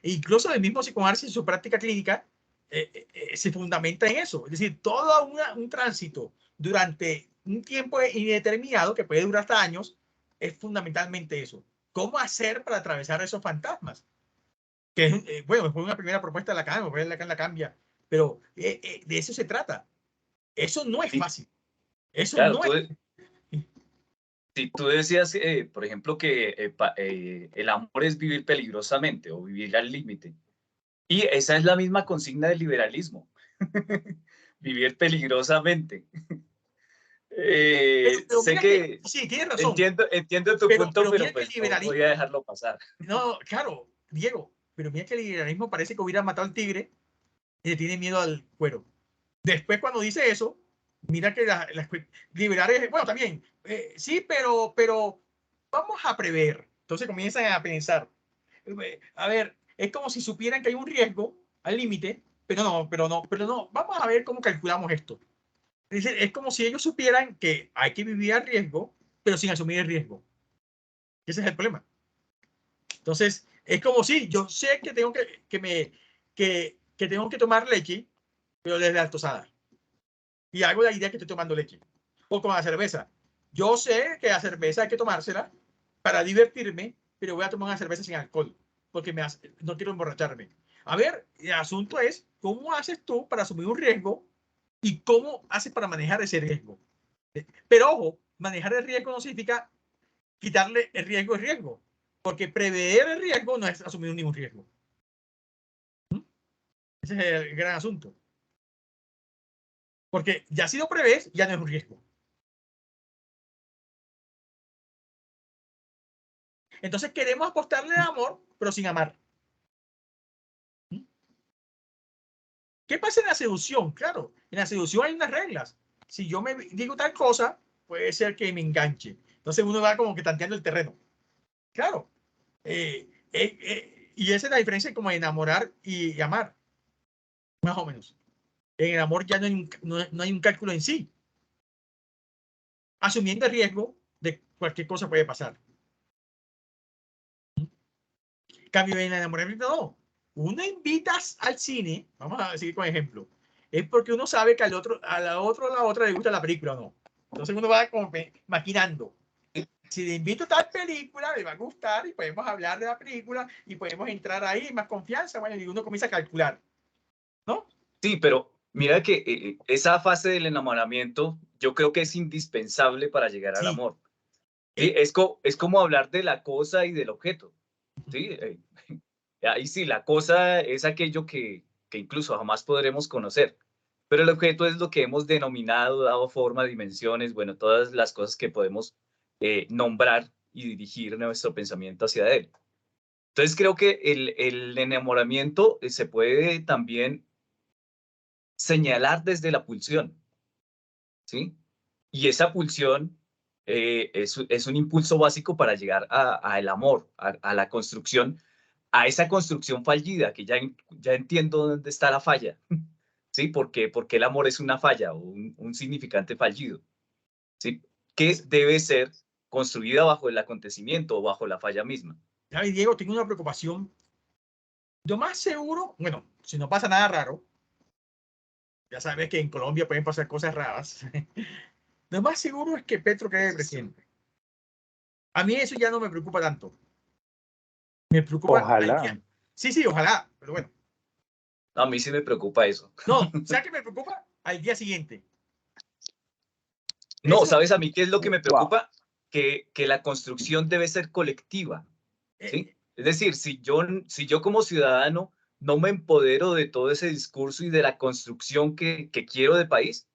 Incluso el mismo psicoanálisis en su práctica clínica se fundamenta en eso. Es decir, todo un tránsito durante un tiempo indeterminado, que puede durar hasta años, es fundamentalmente eso. ¿Cómo hacer para atravesar esos fantasmas? Que es, bueno, fue una primera propuesta de Lacan, Lacan la cambia, pero de eso se trata. Eso no es Sí, fácil. Eso claro, no es... si tú decías, por ejemplo, que el amor es vivir peligrosamente o vivir al límite. Y esa es la misma consigna del liberalismo. Vivir peligrosamente. Pero Sé mira que, que sí, tienes razón, entiendo tu punto, pero pero mira que el pues no liberalismo, voy a dejarlo pasar. no, claro, Diego, pero mira que el liberalismo parece que hubiera matado al tigre y le tiene miedo al cuero. Después cuando dice eso, mira que las liberales, bueno, también, sí, pero vamos a prever. Entonces comienzan a pensar, a ver, es como si supieran que hay un riesgo al límite, pero no, vamos a ver cómo calculamos esto. Es como si ellos supieran que hay que vivir al riesgo, pero sin asumir el riesgo. Ese es el problema. Entonces, es como si yo sé que tengo que tengo que tomar leche, pero desde la tosada. Y hago la idea que estoy tomando leche. O con la cerveza. Yo sé que la cerveza hay que tomársela para divertirme, pero voy a tomar una cerveza sin alcohol, porque no quiero emborracharme. A ver, el asunto es, ¿cómo haces tú para asumir un riesgo y cómo haces para manejar ese riesgo? Pero ojo, manejar el riesgo no significa quitarle el riesgo, porque prever el riesgo no es asumir ningún riesgo. Ese es el gran asunto. Porque ya si lo prevés, ya no es un riesgo. Entonces queremos apostarle al amor, pero sin amar. ¿Qué pasa en la seducción? Claro, en la seducción hay unas reglas. Si yo me digo tal cosa, puede ser que me enganche. Entonces uno va como que tanteando el terreno. Claro. Y esa es la diferencia como enamorar y amar. Más o menos. En el amor ya no hay un cálculo en sí. Asumiendo el riesgo de cualquier cosa puede pasar. Cambio en el enamoramiento, no. Uno invitas al cine, vamos a seguir con ejemplo, es porque uno sabe que a la otra le gusta la película o no. Entonces uno va como maquinando. Si le invito a tal película, le va a gustar y podemos hablar de la película y podemos entrar ahí más confianza. Bueno, y uno comienza a calcular, ¿no? Sí, pero mira que esa fase del enamoramiento yo creo que es indispensable para llegar al amor. ¿Sí? Es como hablar de la cosa y del objeto. ¿Sí? Ahí sí, la cosa es aquello que incluso jamás podremos conocer, pero el objeto es lo que hemos denominado, dado forma, dimensiones, bueno, todas las cosas que podemos nombrar y dirigir nuestro pensamiento hacia él. Entonces creo que el enamoramiento se puede también señalar desde la pulsión, ¿sí? Y esa pulsión es un impulso básico para llegar al amor, a la construcción, a esa construcción fallida, que ya entiendo dónde está la falla, ¿sí? Porque el amor es una falla o un significante fallido, ¿sí? Que debe ser construida bajo el acontecimiento o bajo la falla misma. Ay, Diego, tengo una preocupación. Lo más seguro, bueno, si no pasa nada raro, ya sabes que en Colombia pueden pasar cosas raras. Lo más seguro es que Petro quede presidente. A mí eso ya no me preocupa tanto. Me preocupa. Ojalá. Sí, ojalá, pero bueno. A mí sí me preocupa eso. No, ¿sabes qué me preocupa? Al día siguiente. No, Eso, ¿sabes a mí qué es lo que me Wow. preocupa? Que la construcción debe ser colectiva, ¿sí? Es decir, si yo como ciudadano no me empodero de todo ese discurso y de la construcción que quiero de país,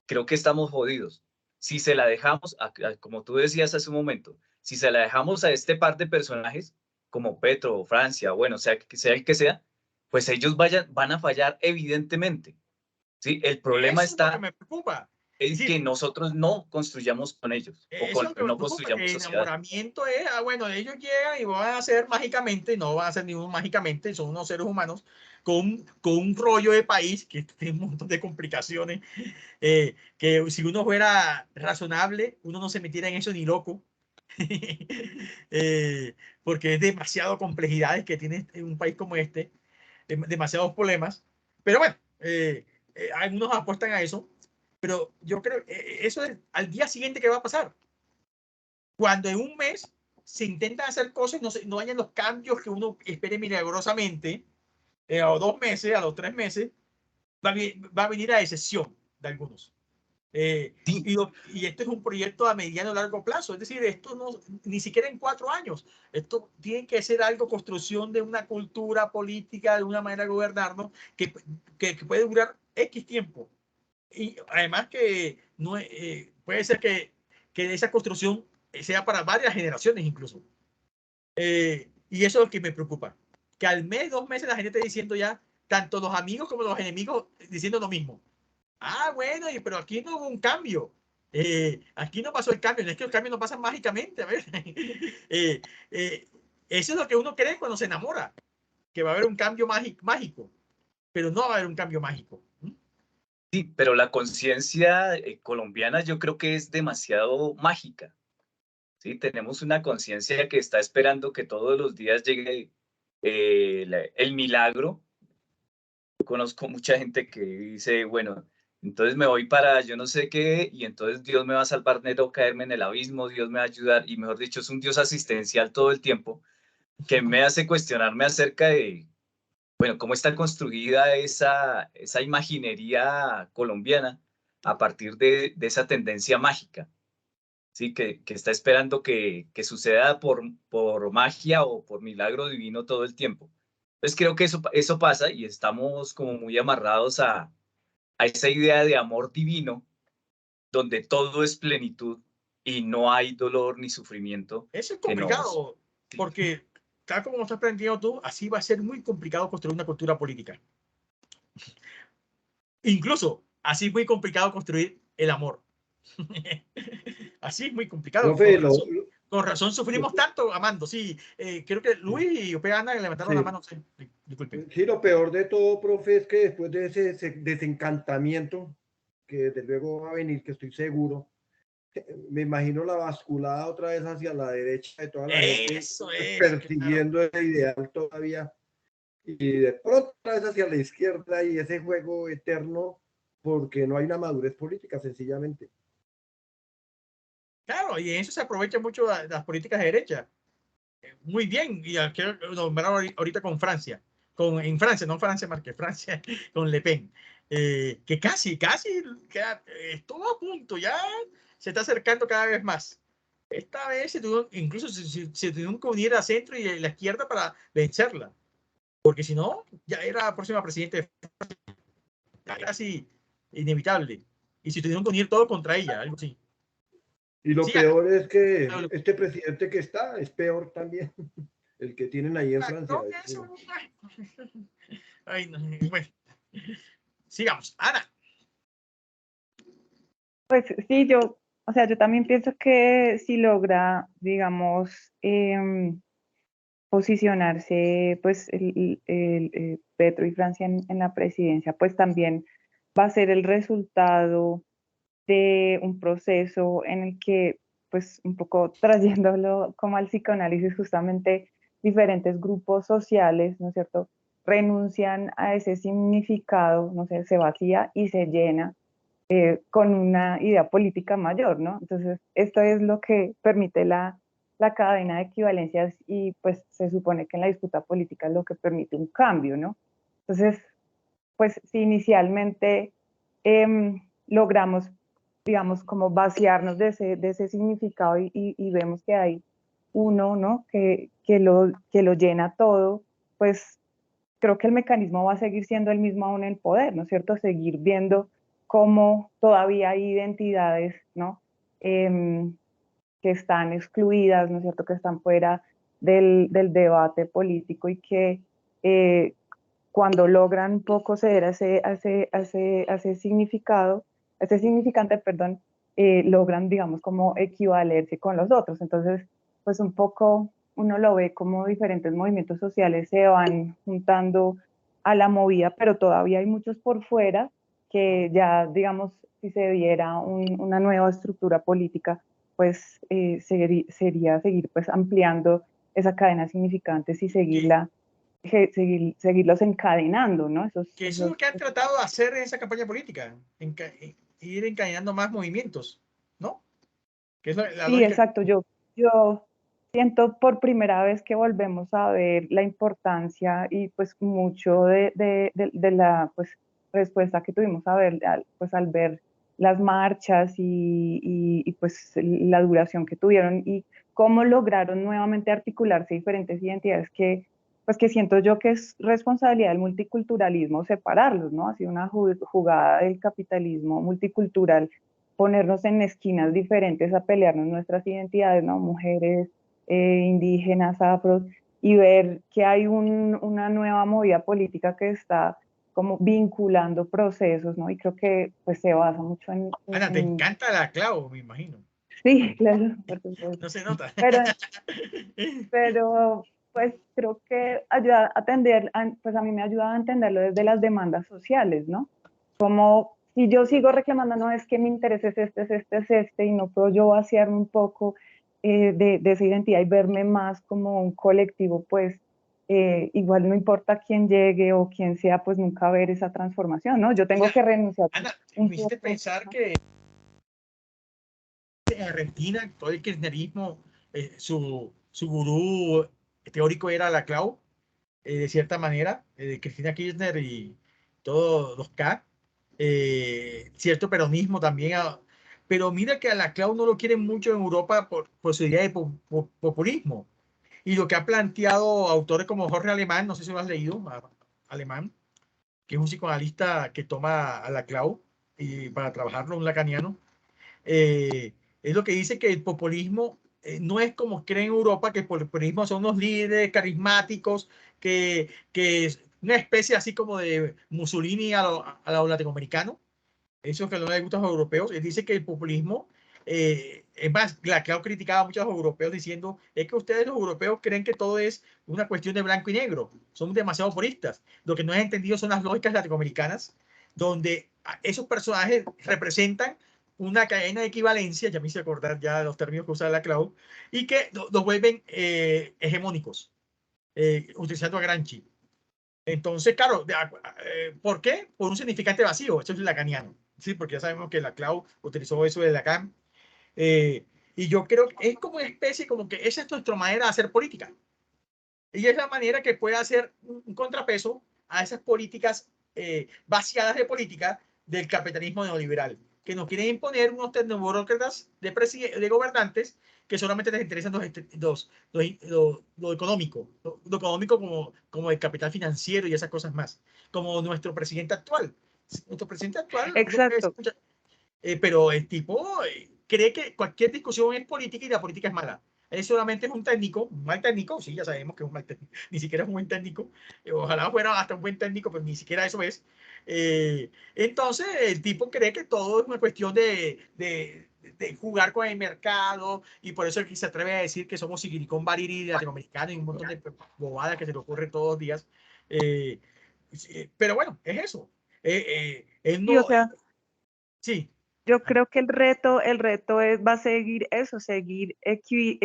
creo que estamos jodidos. Si se la dejamos, como tú decías hace un momento, si se la dejamos a este par de personajes, como Petro o Francia, bueno, sea el que sea, pues ellos van a fallar evidentemente, ¿sí? El problema eso es lo que está me preocupa. Es en que decir, nosotros no construyamos con ellos o eso es lo que me no preocupa, construyamos que el sociedad. enamoramiento es, bueno, ellos llegan y van a hacer mágicamente, no van a hacer ningún mágicamente, son unos seres humanos con un rollo de país que tiene un montón de complicaciones, que si uno fuera razonable, uno no se metiera en eso ni loco, porque es demasiado complejidades que tiene un país como este, demasiados problemas, pero bueno, algunos apuestan a eso, pero yo creo que eso es al día siguiente que va a pasar. Cuando en un mes se intentan hacer cosas, no hayan los cambios que uno espere milagrosamente, a los 2 meses, a los 3 meses, va a venir a excepción de algunos. Sí, Y esto es un proyecto a mediano y largo plazo, es decir, esto no, ni siquiera en 4 años, esto tiene que ser algo, construcción de una cultura política, de una manera de gobernarnos, que puede durar X tiempo. Y además que no, puede ser que esa construcción sea para varias generaciones incluso. Y eso es lo que me preocupa, que al mes, 2 meses la gente esté diciendo ya, tanto los amigos como los enemigos, diciendo lo mismo. Ah, bueno, pero aquí no hubo un cambio. Aquí no pasó el cambio. No es que el cambio no pasa mágicamente. A ver. eh, eh, eso es lo que uno cree cuando se enamora, que va a haber un cambio mágico, pero no va a haber un cambio mágico. sí, pero la conciencia colombiana yo creo que es demasiado mágica. ¿sí? Tenemos una conciencia que está esperando que todos los días llegue el milagro. Yo conozco mucha gente que dice, bueno, entonces me voy para yo no sé qué y entonces Dios me va a salvar de no caerme en el abismo, Dios me va a ayudar y mejor dicho, es un Dios asistencial todo el tiempo que me hace cuestionarme acerca de, bueno, cómo está construida esa imaginería colombiana a partir de esa tendencia mágica, ¿sí? Que está esperando que suceda por magia o por milagro divino todo el tiempo. Entonces creo que eso pasa y estamos como muy amarrados a esa idea de amor divino, donde todo es plenitud y no hay dolor ni sufrimiento. Eso es que nos... complicado, porque tal como estás planteando tú, así va a ser muy complicado construir una cultura política. Incluso, así es muy complicado construir el amor. Así es muy complicado. Profe, Con razón sufrimos tanto amando. Sí, creo que Luis y Ana levantaron la mano. Sí, disculpe. Sí, lo peor de todo, profe, es que después de ese desencantamiento, que desde luego va a venir, que estoy seguro, me imagino la basculada otra vez hacia la derecha de toda la gente persiguiendo ese ideal todavía, y de pronto otra vez hacia la izquierda y ese juego eterno, porque no hay una madurez política, sencillamente. Claro, y en eso se aprovecha mucho las políticas de derecha. Muy bien, y quiero nombrar ahorita con Francia. En Francia, no Francia Márquez, Francia con Le Pen. Que casi estuvo a punto, ya se está acercando cada vez más. Esta vez incluso se tuvieron que unir a centro y a la izquierda para vencerla, porque si no, ya era la próxima presidenta, casi inevitable. Y se tuvieron que unir todo contra ella, algo así. Y lo peor es que este presidente que está es peor también, el que tienen ahí en Francia. Ay, no, bueno. Sigamos. Ana. Pues sí, yo también pienso que si logra, digamos, posicionarse, pues, Petro y Francia en la presidencia, pues también va a ser el resultado de un proceso en el que, pues, un poco trayéndolo como al psicoanálisis, justamente diferentes grupos sociales, ¿no es cierto?, renuncian a ese significado, no sé, se vacía y se llena con una idea política mayor, ¿no? Entonces, esto es lo que permite la cadena de equivalencias y pues se supone que en la disputa política es lo que permite un cambio, ¿no? Entonces, pues si inicialmente logramos, digamos, como vaciarnos de ese significado y vemos que hay uno, ¿no? Que lo llena todo, pues creo que el mecanismo va a seguir siendo el mismo aún en el poder, ¿no es cierto? Seguir viendo cómo todavía hay identidades, ¿no? Que están excluidas, ¿no es cierto? Que están fuera del debate político y que cuando logran un poco ceder a ese significado, ese significante, perdón, logran, digamos, como equivalerse con los otros. Entonces, pues un poco uno lo ve como diferentes movimientos sociales se van juntando a la movida, pero todavía hay muchos por fuera que ya, digamos, si se diera una nueva estructura política, pues sería seguir pues ampliando esa cadena de significantes y seguirlos encadenando, ¿no? Eso es lo que han tratado de hacer en esa campaña política, ir encadenando más movimientos, ¿no? Que es la sí, lógica. Exacto. Yo siento por primera vez que volvemos a ver la importancia y pues mucho de la pues, respuesta que tuvimos al ver las marchas y pues la duración que tuvieron y cómo lograron nuevamente articularse diferentes identidades que siento yo que es responsabilidad del multiculturalismo separarlos, ¿no? Ha sido una jugada del capitalismo multicultural ponernos en esquinas diferentes a pelearnos nuestras identidades, ¿no? Mujeres, indígenas, afros, y ver que hay una nueva movida política que está como vinculando procesos, ¿no? Y creo que pues se basa mucho en... Ana, te encanta la clavo, me imagino. Sí, claro. No se nota. Pero pues creo que ayuda a atender, pues a mí me ha ayudado a entenderlo desde las demandas sociales, ¿no? Como si yo sigo reclamando, no es que mi interés es este, y no puedo yo vaciarme un poco de esa identidad y verme más como un colectivo, pues igual no importa quién llegue o quién sea, pues nunca ver esa transformación, ¿no? Yo tengo Mira, que renunciar Ana, un me hiciste poco. pensar que en Argentina todo el kirchnerismo, su gurú teórico era Laclau, de cierta manera, Cristina Kirchner y todos los K, cierto peronismo también, pero mira que a Laclau no lo quieren mucho en Europa por su idea de populismo. Y lo que ha planteado autores como Jorge Alemán, no sé si lo has leído, Alemán, que es un psicoanalista que toma a Laclau y para trabajarlo, un lacaniano, es lo que dice que el populismo no es como creen en Europa, que el populismo son unos líderes carismáticos, que es una especie así como de Mussolini a los latinoamericanos. Eso es que no les gusta a los europeos. Él dice que el populismo, es más, Laclau criticaba mucho a los europeos diciendo, es que ustedes los europeos creen que todo es una cuestión de blanco y negro, son demasiado puristas. Lo que no han entendido son las lógicas latinoamericanas, donde esos personajes representan una cadena de equivalencia, ya me hice acordar ya de los términos que usa Laclau, y que los vuelven hegemónicos, utilizando a Gramsci. Entonces, claro, ¿por qué? Por un significante vacío, eso es lacaniano, ¿sí? Porque ya sabemos que Laclau utilizó eso de Lacan. Y yo creo que es como una especie, como que esa es nuestra manera de hacer política. Y es la manera que puede hacer un contrapeso a esas políticas vaciadas de política del capitalismo neoliberal, que nos quieren imponer unos tecnoburócratas de gobernantes que solamente les interesan lo económico, lo económico como el capital financiero y esas cosas más, como nuestro presidente actual. Nuestro presidente actual, Exacto. pero el tipo cree que cualquier discusión es política y la política es mala. Él solamente es un técnico, un mal técnico, sí, ya sabemos que es un mal técnico, ni siquiera es un buen técnico, ojalá fuera hasta un buen técnico, pero ni siquiera eso es. Entonces, el tipo cree que todo es una cuestión de jugar con el mercado y por eso es que se atreve a decir que somos Silicon Valley latinoamericano y un montón de bobadas que se le ocurre todos los días. Pero bueno, es eso. Él Y o no, sea, sí. yo creo que el reto va a seguir eso, seguir sí,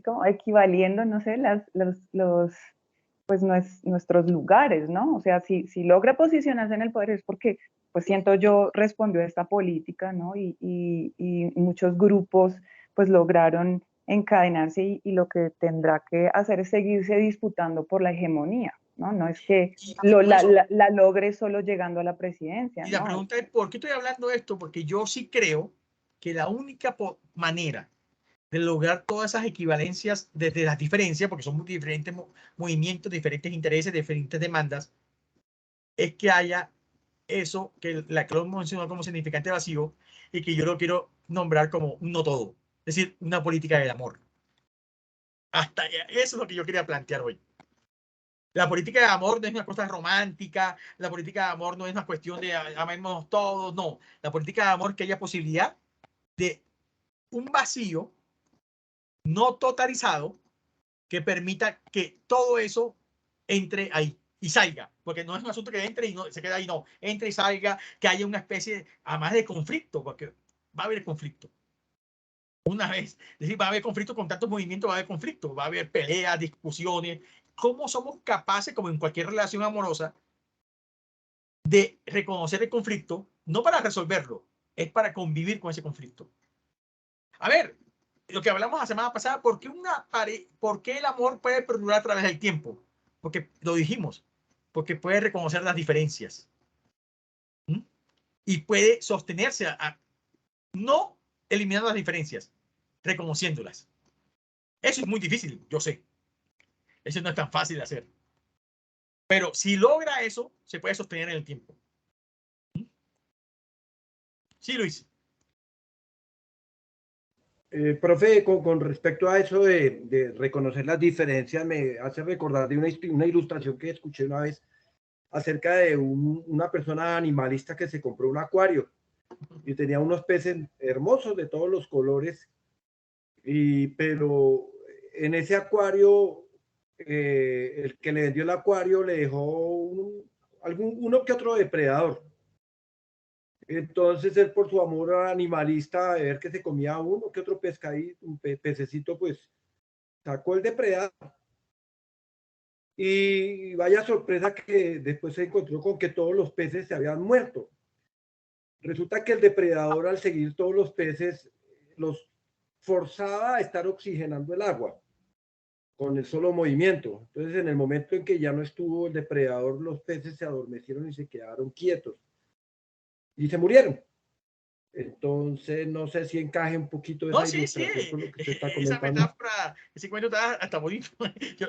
como equivaliendo, no sé, pues nuestros lugares, ¿no? O sea, si logra posicionarse en el poder es porque, pues siento yo, respondió a esta política, ¿no? Y muchos grupos, pues lograron encadenarse y lo que tendrá que hacer es seguirse disputando por la hegemonía, ¿no? No es que la logre solo llegando a la presidencia, Y la ¿no? pregunta es, ¿por qué estoy hablando de esto? Porque yo sí creo que la única manera de lograr todas esas equivalencias desde las diferencias, porque son muy diferentes movimientos, diferentes intereses, diferentes demandas, es que haya eso que la Claude mencionó como significante vacío y que yo lo quiero nombrar como un no todo, es decir, una política del amor. Hasta eso es lo que yo quería plantear hoy. La política de amor no es una cosa romántica, la política de amor no es una cuestión de amémonos todos, no. La política de amor es que haya posibilidad de un vacío no totalizado que permita que todo eso entre ahí y salga, porque no es un asunto que entre y no se queda ahí, no, entre y salga, que haya una especie, además de conflicto, porque va a haber conflicto. Una vez, es decir, va a haber conflicto con tantos movimientos, va a haber conflicto, va a haber peleas, discusiones. ¿Cómo somos capaces, como en cualquier relación amorosa, de reconocer el conflicto, no para resolverlo, es para convivir con ese conflicto? A ver, lo que hablamos la semana pasada, ¿por qué el amor puede perdurar a través del tiempo? Porque lo dijimos, porque puede reconocer las diferencias. ¿Mm? Y puede sostenerse no eliminando las diferencias, reconociéndolas. Eso es muy difícil, yo sé. Eso no es tan fácil de hacer. Pero si logra eso, se puede sostener en el tiempo. ¿Mm? Sí, Luis. Profe, con respecto a eso de reconocer las diferencias, me hace recordar de una ilustración que escuché una vez acerca de una persona animalista que se compró un acuario y tenía unos peces hermosos de todos los colores, pero en ese acuario, el que le vendió el acuario le dejó uno que otro depredador. Entonces él por su amor animalista, de ver que se comía uno que otro pescadito, un pececito, pues sacó el depredador. Y vaya sorpresa que después se encontró con que todos los peces se habían muerto. Resulta que el depredador, al seguir todos los peces, los forzaba a estar oxigenando el agua con el solo movimiento. Entonces, en el momento en que ya no estuvo el depredador, los peces se adormecieron y se quedaron quietos y se murieron. Entonces, no sé si encaje un poquito esa ilustración con lo que usted está esa comentando. metáfora, ese cuento está hasta bonito.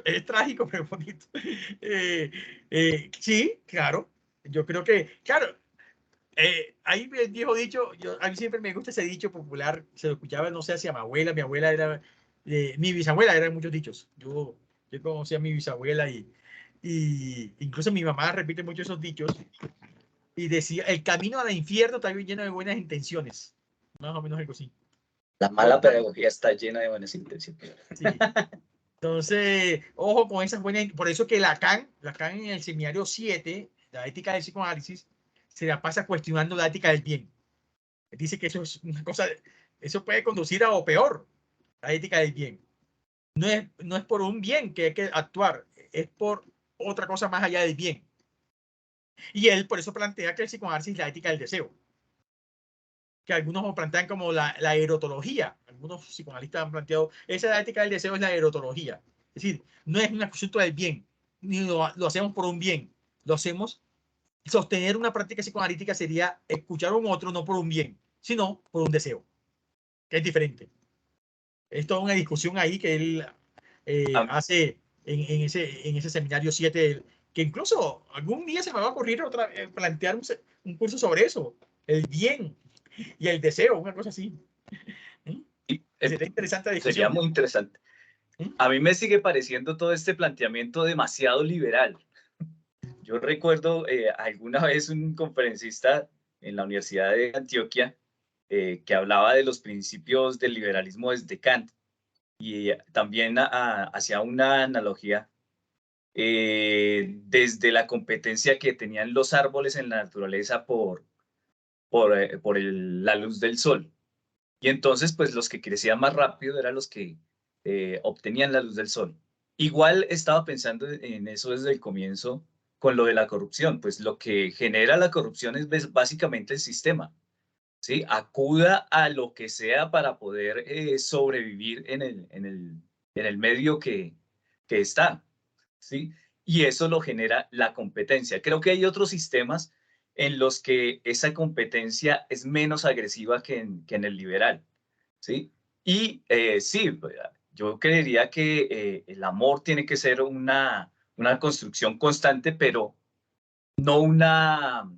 Es trágico, pero bonito. Sí, claro. Yo creo que, claro, hay el viejo dicho, a mí siempre me gusta ese dicho popular, se lo escuchaba, no sé, hacia mi abuela era, mi bisabuela eran muchos dichos. Yo conocía a mi bisabuela y incluso mi mamá repite mucho esos dichos y decía, el camino al infierno está lleno de buenas intenciones. Más o menos algo así. La mala pedagogía está llena de buenas intenciones. Sí. Entonces, ojo con esas buenas. Por eso que Lacan en el seminario 7, la ética del psicoanálisis, se la pasa cuestionando la ética del bien. Dice que eso es una cosa, eso puede conducir a lo peor, la ética del bien. No es por un bien que hay que actuar, es por otra cosa más allá del bien. Y él por eso plantea que el psicoanálisis es la ética del deseo. Que algunos lo plantean como la erotología. Algunos psicoanalistas han planteado, esa la ética del deseo es la erotología. Es decir, no es un asunto del bien, ni lo hacemos por un bien, lo hacemos. Sostener una práctica psicoanalítica sería escuchar a un otro no por un bien, sino por un deseo, que es diferente. Es toda una discusión ahí que él hace en ese seminario 7, que incluso algún día se me va a ocurrir plantear un curso sobre eso, el bien y el deseo, una cosa así. Sería interesante la discusión. Sería muy interesante. A mí me sigue pareciendo todo este planteamiento demasiado liberal. Yo recuerdo alguna vez un conferencista en la Universidad de Antioquia que hablaba de los principios del liberalismo desde Kant y también hacía una analogía desde la competencia que tenían los árboles en la naturaleza por la luz del sol. Y entonces, pues los que crecían más rápido eran los que obtenían la luz del sol. Igual estaba pensando en eso desde el comienzo con lo de la corrupción, pues lo que genera la corrupción es básicamente el sistema, ¿sí? Acuda a lo que sea para poder sobrevivir en el medio que está, ¿sí? Y eso lo genera la competencia. Creo que hay otros sistemas en los que esa competencia es menos agresiva que en el liberal, ¿sí? Y sí, yo creería que el amor tiene que ser una construcción constante, pero no una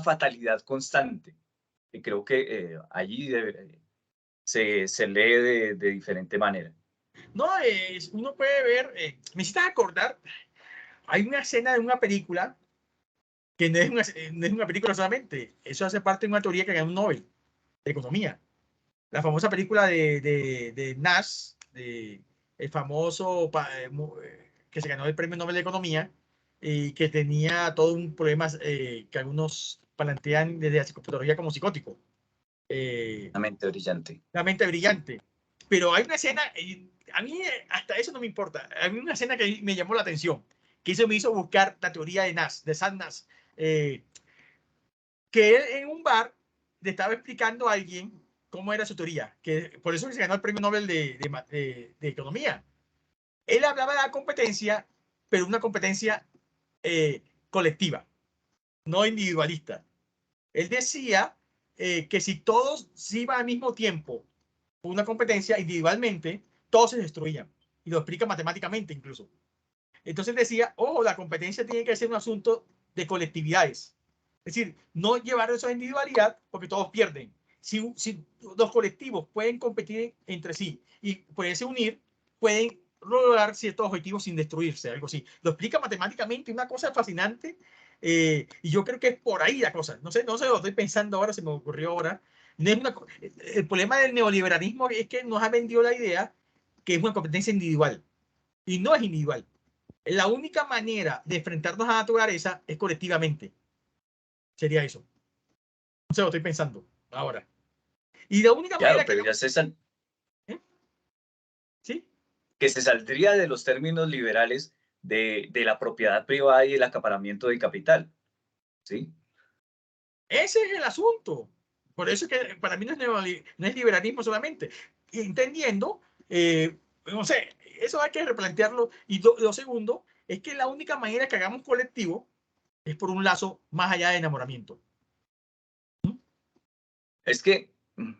fatalidad constante. Y creo que allí se lee de diferente manera. No, uno puede ver, me hiciste acordar, hay una escena de una película que no es una película solamente, eso hace parte de una teoría que ganó un Nobel de economía. La famosa película de Nash, el famoso que se ganó el premio Nobel de Economía y que tenía todo un problema que algunos plantean desde la psicopatología como psicótico. La mente brillante. La mente brillante. Pero hay una escena, a mí hasta eso no me importa, hay una escena que me llamó la atención, que eso me hizo buscar la teoría de Nash, de Sam Nash, que él en un bar le estaba explicando a alguien cómo era su teoría, que por eso se ganó el premio Nobel de Economía. Él hablaba de la competencia, pero una competencia colectiva, no individualista. Él decía que si todos se iban al mismo tiempo por una competencia individualmente, todos se destruían. Y lo explica matemáticamente incluso. Entonces decía, ojo, la competencia tiene que ser un asunto de colectividades. Es decir, no llevar eso a individualidad porque todos pierden. Si los colectivos pueden competir entre sí y pueden unir, pueden lograr ciertos objetivos sin destruirse, algo así. Lo explica matemáticamente, una cosa fascinante. Y yo creo que es por ahí la cosa. No sé, lo estoy pensando ahora, se me ocurrió ahora. No es el problema del neoliberalismo es que nos ha vendido la idea que es una competencia individual. Y no es individual. La única manera de enfrentarnos a la naturaleza es colectivamente. Sería eso. No sé, lo estoy pensando ahora. Y la única Claro, manera pero ya ¿sí? que se saldría de los términos liberales de la propiedad privada y el acaparamiento del capital, ¿sí? Ese es el asunto. Por eso es que para mí no es liberalismo solamente. Entendiendo, no sé, eso hay que replantearlo. Y lo segundo es que la única manera que hagamos colectivo es por un lazo más allá de enamoramiento. Es que,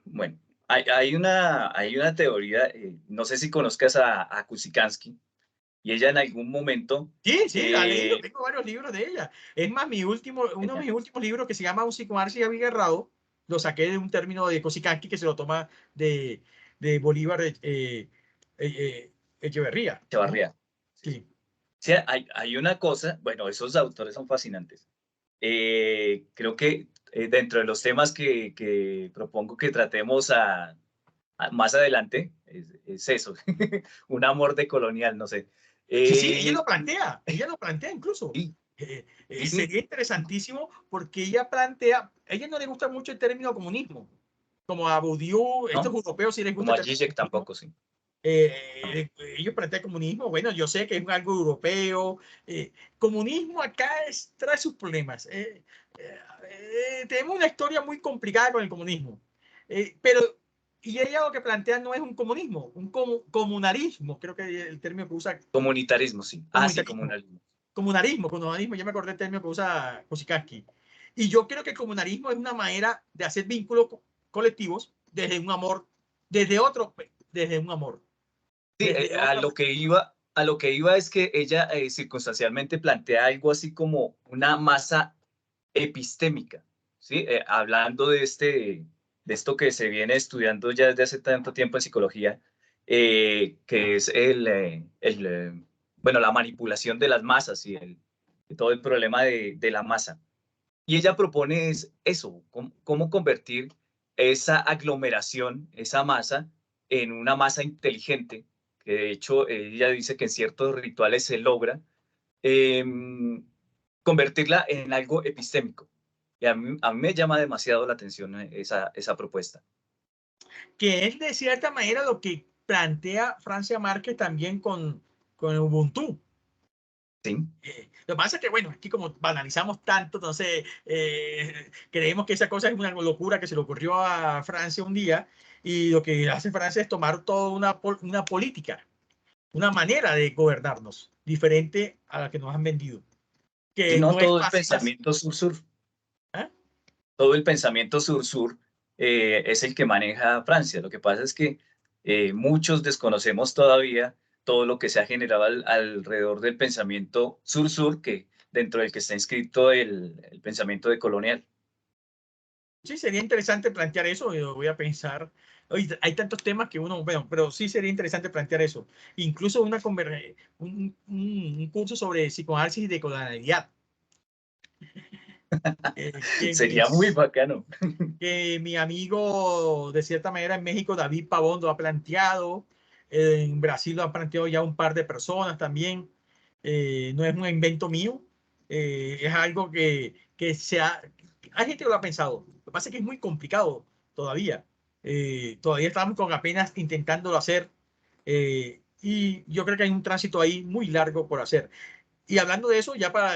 bueno, hay una teoría, no sé si conozcas a Kusikanski, y ella en algún momento... Sí, sí, la he leído, tengo varios libros de ella. Es más, uno de mis últimos libros que se llama Un psicoanálisis abigarrado, lo saqué de un término de Kusikanski que se lo toma de Bolívar Echeverría. Echevarría. Sí. Sí, hay una cosa, bueno, esos autores son fascinantes. Creo que dentro de los temas que propongo que tratemos más adelante, es eso, un amor decolonial, no sé. Sí, sí, ella lo plantea incluso. Sí, sí, Sería interesantísimo porque ella plantea, a ella no le gusta mucho el término comunismo, como a Bourdieu, estos ¿no? europeos sí les gusta Como a el término Zizek comunismo. tampoco, sí. Ellos plantean comunismo, bueno, yo sé que es algo europeo. Comunismo acá trae sus problemas. Tenemos una historia muy complicada con el comunismo, pero y ella lo que plantea no es un comunismo, un comunarismo, creo que el término que usa. Comunitarismo, sí. Ah, sí, comunalismo. Comunarismo, ya me acordé el término que usa Kusikanski. Y yo creo que el comunarismo es una manera de hacer vínculos colectivos desde un amor, desde un amor. Sí, Desde otra, a lo que iba es que ella circunstancialmente plantea algo así como una masa epistémica, ¿sí? Hablando de esto que se viene estudiando ya desde hace tanto tiempo en psicología, que es bueno, la manipulación de las masas y todo el problema de la masa. Y ella propone eso, cómo convertir esa aglomeración, esa masa, en una masa inteligente, que de hecho ella dice que en ciertos rituales se logra, convertirla en algo epistémico. Y a mí me llama demasiado la atención esa propuesta. que es de cierta manera lo que plantea Francia Márquez también con Ubuntu. ¿Sí? Lo que pasa es que, bueno, aquí como banalizamos tanto, entonces creemos que esa cosa es una locura que se le ocurrió a Francia un día, y lo que hace Francia es tomar toda una política, una manera de gobernarnos diferente a la que nos han vendido, Y que no no es todo el fácil. pensamiento sur-sur. ¿Ah? Todo el pensamiento sur-sur es el que maneja Francia. Lo que pasa es que muchos desconocemos todavía todo lo que se ha generado alrededor del pensamiento sur-sur, que dentro del que está inscrito el pensamiento decolonial. Sí, sería interesante plantear eso, yo voy a pensar. Oye, hay tantos temas que uno, bueno, pero sí sería interesante plantear eso. Incluso un curso sobre psicoanálisis de colonialidad. Sería muy bacano. Que mi amigo, de cierta manera, en México, David Pavón, lo ha planteado. En Brasil lo han planteado ya un par de personas también. No es un invento mío. Es algo que hay gente que lo ha pensado. Lo que pasa es que es muy complicado todavía. Todavía estamos con apenas intentándolo hacer. Y yo creo que hay un tránsito ahí muy largo por hacer. Y hablando de eso, ya para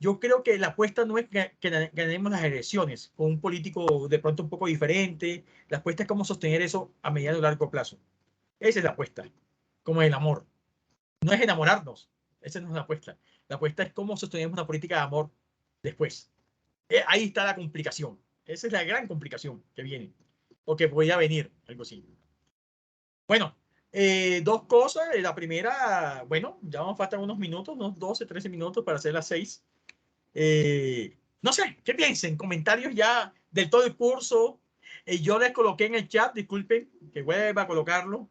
yo creo que la apuesta no es que ganemos las elecciones con un político de pronto un poco diferente. La apuesta es cómo sostener eso a mediano y largo plazo. Esa es la apuesta, como el amor. No es enamorarnos, esa no es la apuesta. La apuesta es cómo sostenemos una política de amor después. Ahí está la complicación. Esa es la gran complicación que viene, o que podría venir, algo así. Bueno, dos cosas. La primera, bueno, ya nos faltan unos minutos, unos 12, 13 minutos para hacer las 6. No sé, ¿qué piensen? Comentarios ya del todo el curso. Yo les coloqué en el chat, disculpen, que vuelva a colocarlo.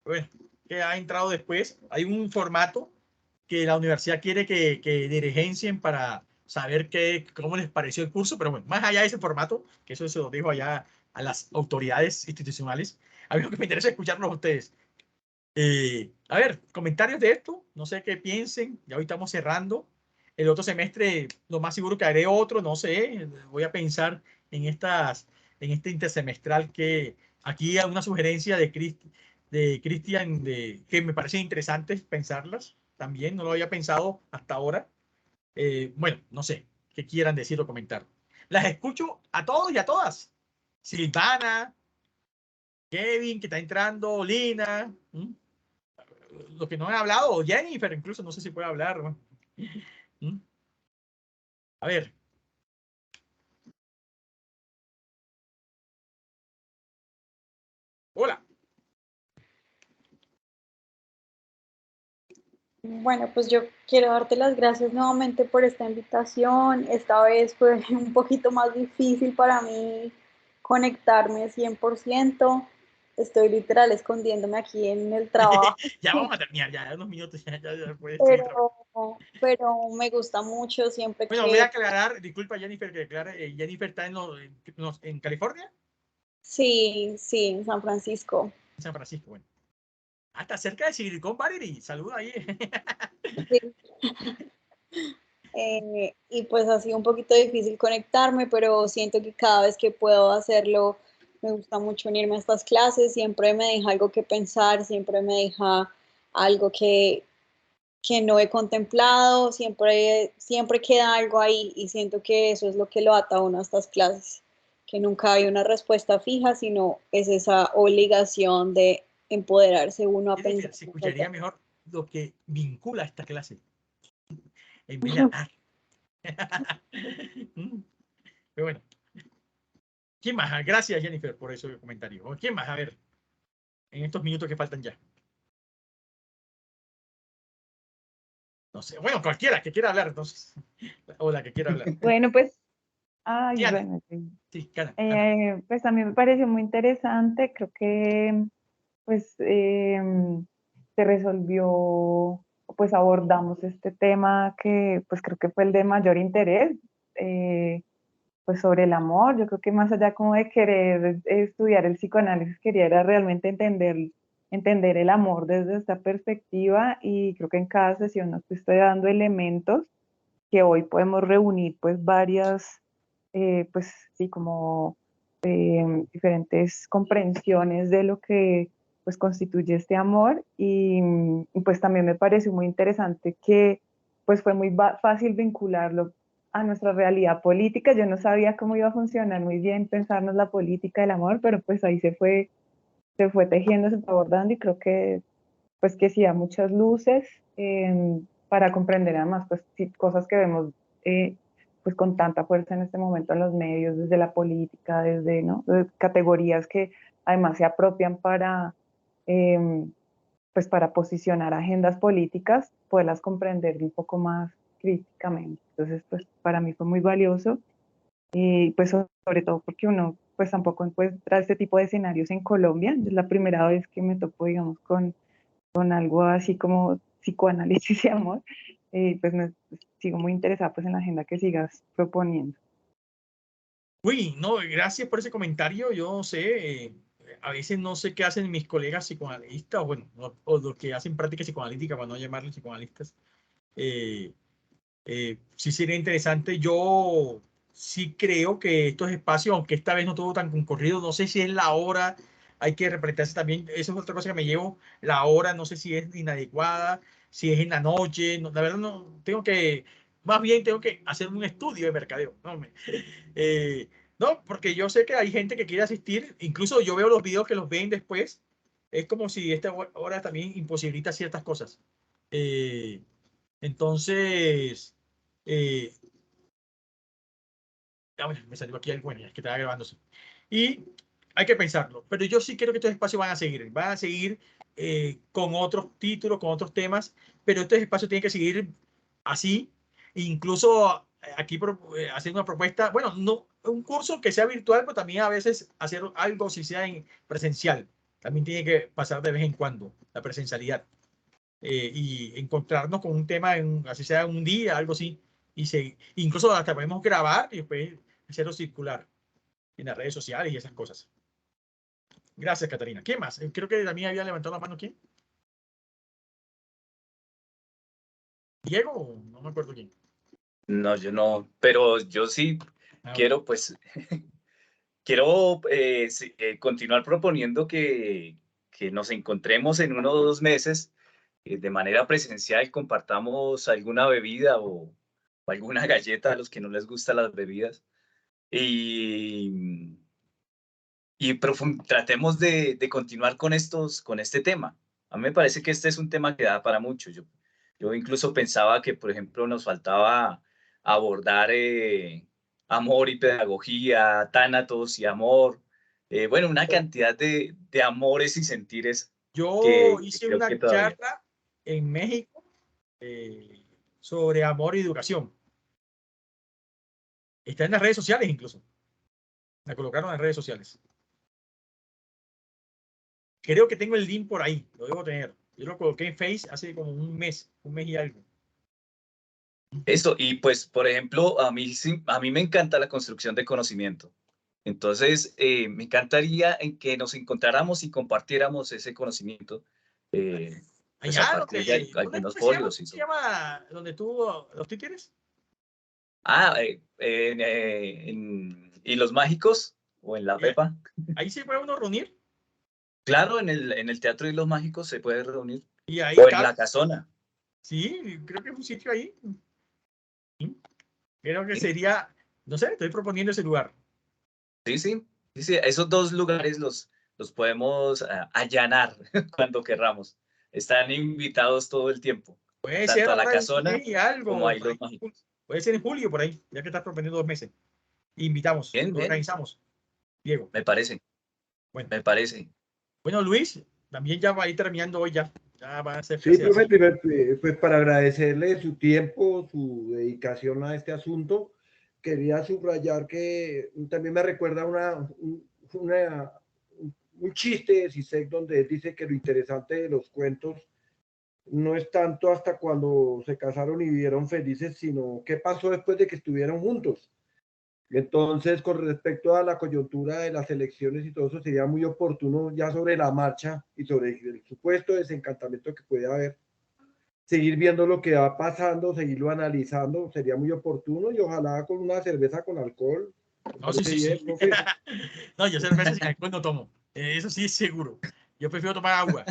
Bueno, que ha entrado después. Hay un formato que la universidad quiere que dirigencien para saber cómo les pareció el curso, pero bueno, más allá de ese formato, que eso se lo dejo allá a las autoridades institucionales, a mí lo que me interesa es escucharlos a ustedes. A ver, comentarios de esto, no sé qué piensen, ya hoy estamos cerrando. El otro semestre, lo más seguro que haré otro, no sé, voy a pensar en este intersemestral, que aquí hay una sugerencia de Cristian que me parece interesante pensarlas también, no lo había pensado hasta ahora. Bueno, no sé qué quieran decir o comentar. Las escucho a todos y a todas. Silvana, Kevin, que está entrando, Lina, los que no han hablado, o Jennifer, incluso, no sé si puede hablar. A ver. Hola. Bueno, pues yo quiero darte las gracias nuevamente por esta invitación. Esta vez fue un poquito más difícil para mí conectarme 100%. Estoy literal escondiéndome aquí en el trabajo. Ya vamos a terminar, ya unos minutos, ya puedes seguir pero, trabajando. pero me gusta mucho siempre Bueno, voy que... a aclarar, disculpa Jennifer, que aclare, Jennifer está en California. Sí, sí, en San Francisco. En San Francisco, bueno. Hasta cerca de Silicon Valley, saluda ahí. Sí. Y pues ha sido un poquito difícil conectarme, pero siento que cada vez que puedo hacerlo, me gusta mucho unirme a estas clases, siempre me deja algo que pensar, siempre me deja algo que no he contemplado, siempre queda algo ahí y siento que eso es lo que lo ata a uno a estas clases, que nunca hay una respuesta fija, sino es esa obligación de empoderarse uno a pensar. Jennifer, se escucharía mejor lo que vincula esta clase en vez de atar. Pero bueno. ¿Quién más? Gracias, Jennifer, por ese comentario. ¿Quién más? A ver, en estos minutos que faltan ya. No sé, bueno, cualquiera que quiera hablar, entonces. O la que quiera hablar. Bueno, pues, ay, Sí, Ana. bueno, sí. Sí, Ana. Pues a mí me pareció muy interesante, creo que pues se resolvió, pues abordamos este tema que pues creo que fue el de mayor interés, pues sobre el amor. Yo creo que más allá como de querer estudiar el psicoanálisis, quería era realmente entender el amor desde esta perspectiva, y creo que en cada sesión nos estoy dando elementos que hoy podemos reunir pues varias, pues sí, como diferentes comprensiones de lo que pues constituye este amor, y pues también me pareció muy interesante que pues fue muy fácil vincularlo a nuestra realidad política. Yo no sabía cómo iba a funcionar muy bien pensarnos la política del amor, pero pues ahí se fue tejiendo, se fue abordando, y creo que pues que sí da muchas luces para comprender además pues sí, cosas que vemos pues con tanta fuerza en este momento en los medios, desde la política, desde ¿no? Categorías que además se apropian para pues para posicionar agendas políticas, poderlas comprender un poco más críticamente. Entonces pues para mí fue muy valioso, y pues sobre todo porque uno pues tampoco encuentra este tipo de escenarios en Colombia. Es la primera vez que me topo, digamos, con algo así como psicoanálisis y amor. Pues sigo muy interesada pues en la agenda que sigas proponiendo. Uy, no, gracias por ese comentario. Yo no sé, a veces no sé qué hacen mis colegas psicoanalistas, o bueno, o los que hacen práctica psicoanalítica, para no llamarlos psicoanalistas. Sí sería interesante. Yo sí creo que estos espacios, aunque esta vez no todo tan concurrido, no sé si es la hora, hay que replantearse también. Eso es otra cosa que me llevo, la hora, no sé si es inadecuada, si es en la noche. La verdad, no, más bien tengo que hacer un estudio de mercadeo. No, porque yo sé que hay gente que quiere asistir, incluso yo veo los videos que los ven después. Es como si esta hora también imposibilita ciertas cosas. Entonces, eh, bueno, me salió aquí algo, bueno, es que estaba grabándose. Y hay que pensarlo, pero yo sí creo que estos espacios van a seguir con otros títulos, con otros temas, pero estos espacios tienen que seguir así, incluso aquí hacer una propuesta, bueno, no un curso que sea virtual, pero también a veces hacer algo si sea en presencial, también tiene que pasar de vez en cuando la presencialidad. Y encontrarnos con un tema, así sea un día, algo así, incluso hasta podemos grabar y después hacerlo circular en las redes sociales y esas cosas. Gracias, Catarina. ¿Quién más? Creo que también había levantado la mano. ¿Quién? ¿Diego? No me acuerdo quién. No, yo no, pero yo sí Ah, bueno. quiero, pues, quiero continuar proponiendo que nos encontremos en 1 o 2 meses de manera presencial, compartamos alguna bebida o alguna galleta a los que no les gustan las bebidas y tratemos de continuar con este tema. A mí me parece que este es un tema que da para mucho. Yo incluso pensaba que, por ejemplo, nos faltaba abordar amor y pedagogía, tánatos y amor. Bueno, una cantidad de amores y sentires Yo que hice creo que una todavía. charla en México sobre amor y educación. Está en las redes sociales incluso. La colocaron en redes sociales. Creo que tengo el link por ahí. Lo debo tener. Yo lo coloqué en Face hace como un mes y algo. Esto, y pues, por ejemplo, a mí me encanta la construcción de conocimiento. Entonces, me encantaría en que nos encontráramos y compartiéramos ese conocimiento, pues a Allá partir de donde, algunos ¿cómo se llama? folios ¿Cómo y se todo. llama donde tú los títeres? En Hilos Mágicos o en La Eh, Pepa. Ahí se puede uno reunir Claro, en el Teatro Hilos Mágicos se puede reunir. y ahí O en cabe. La Casona. Sí, creo que es un sitio ahí. Sí. Creo que Sí, sería, no sé, estoy proponiendo ese lugar. sí, sí. Sí, sí, esos 2 lugares los podemos allanar cuando querramos. Están invitados todo el tiempo, Puede ser tanto a La ahora en un Casona mes y como a algo. Por Hilos ahí. Mágicos. Puede ser en julio por ahí, ya que estás proponiendo 2 meses. Invitamos, Bien, lo bien, organizamos, Diego. me parece, Bueno, me parece. bueno, Luis, también ya va a ir terminando hoy ya. Ya va a ser Sí, casi profe, así. primero, pues para agradecerle su tiempo, su dedicación a este asunto, quería subrayar que también me recuerda un chiste de Zizek donde él dice que lo interesante de los cuentos no es tanto hasta cuando se casaron y vivieron felices, sino qué pasó después de que estuvieron juntos. Entonces, con respecto a la coyuntura de las elecciones y todo eso, sería muy oportuno ya sobre la marcha y sobre el supuesto desencantamiento que puede haber, seguir viendo lo que va pasando, seguirlo analizando, sería muy oportuno y ojalá con una cerveza con alcohol. ¿Me No, sí, parece sí, bien, sí. profe? No, yo cerveza sin alcohol no tomo. Eso sí es seguro. Yo prefiero tomar agua.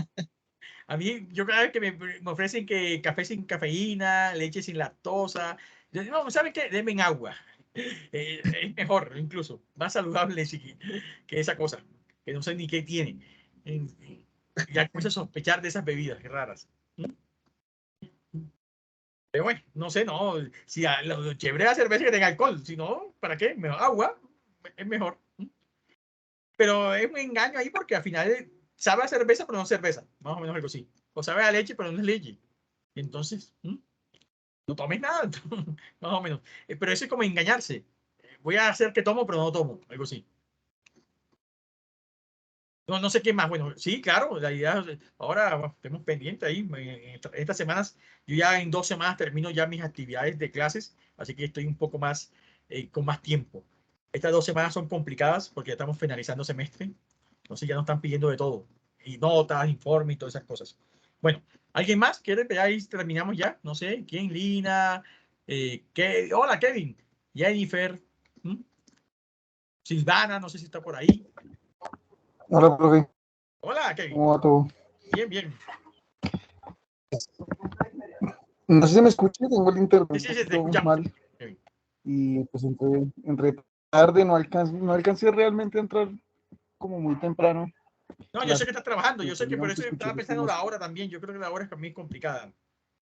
A mí, yo cada vez que me ofrecen que café sin cafeína, leche sin lactosa, yo digo, no, ¿saben qué? Denme agua. Es mejor, incluso, más saludable que esa cosa, que no sé ni qué tiene. Ya comienzo a sospechar de esas bebidas raras. Pero bueno, no sé, no. Si lo chévere es la cerveza que tenga alcohol, si no, ¿para qué? Mejor agua, es mejor. Pero es un engaño ahí porque al final sabe a cerveza, pero no cerveza, más o menos algo así. O sabe a leche, pero no es leche. Entonces, no tomes nada, más o menos. Pero eso es como engañarse. Voy a hacer que tomo, pero no tomo, algo así. No, no sé qué más. Bueno, sí, claro, la idea, ahora bueno, tenemos pendiente ahí. Estas semanas, yo ya en 2 semanas termino ya mis actividades de clases, así que estoy un poco más, con más tiempo. Estas 2 semanas son complicadas porque ya estamos finalizando semestre, entonces ya nos están pidiendo de todo, y notas, informes y todas esas cosas. Bueno, ¿alguien más quiere? Ahí terminamos ya, no sé, ¿quién? Lina, hola Kevin, Jennifer, ¿m? Silvana, no sé si está por ahí. Hola, profe. Hola Kevin, ¿Cómo va todo? bien, bien. No sé si me escucha, tengo el internet Sí, un sí, sí, te poquito escuchamos. mal Kevin. y pues entré tarde, no alcancé realmente a entrar como muy temprano. No, yo sé Clase, que estás trabajando, yo sé que por digamos que eso escuché estaba los pensando la temas. hora también. Yo creo que la hora es muy complicada.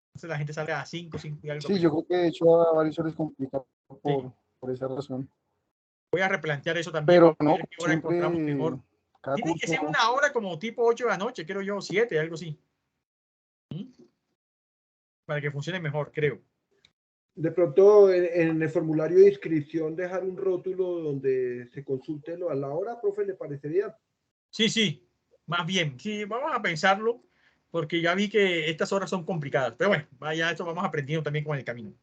Entonces la gente sale a las 5 y algo Sí, yo apenas. creo que de hecho a varios se les complica Sí, por esa razón. voy a replantear eso también. Pero Vamos a no, ver como qué hora encontramos siempre, mejor. cada Tiene que ser curso, una hora como tipo 8 de la noche, creo yo, 7, algo así. Para que funcione mejor, creo. De pronto en el formulario de inscripción dejar un rótulo donde se consulte a la hora, profe, ¿le parecería? Sí, sí, más bien. Sí, vamos a pensarlo, porque ya vi que estas horas son complicadas. Pero bueno, vaya, esto vamos aprendiendo también con el camino.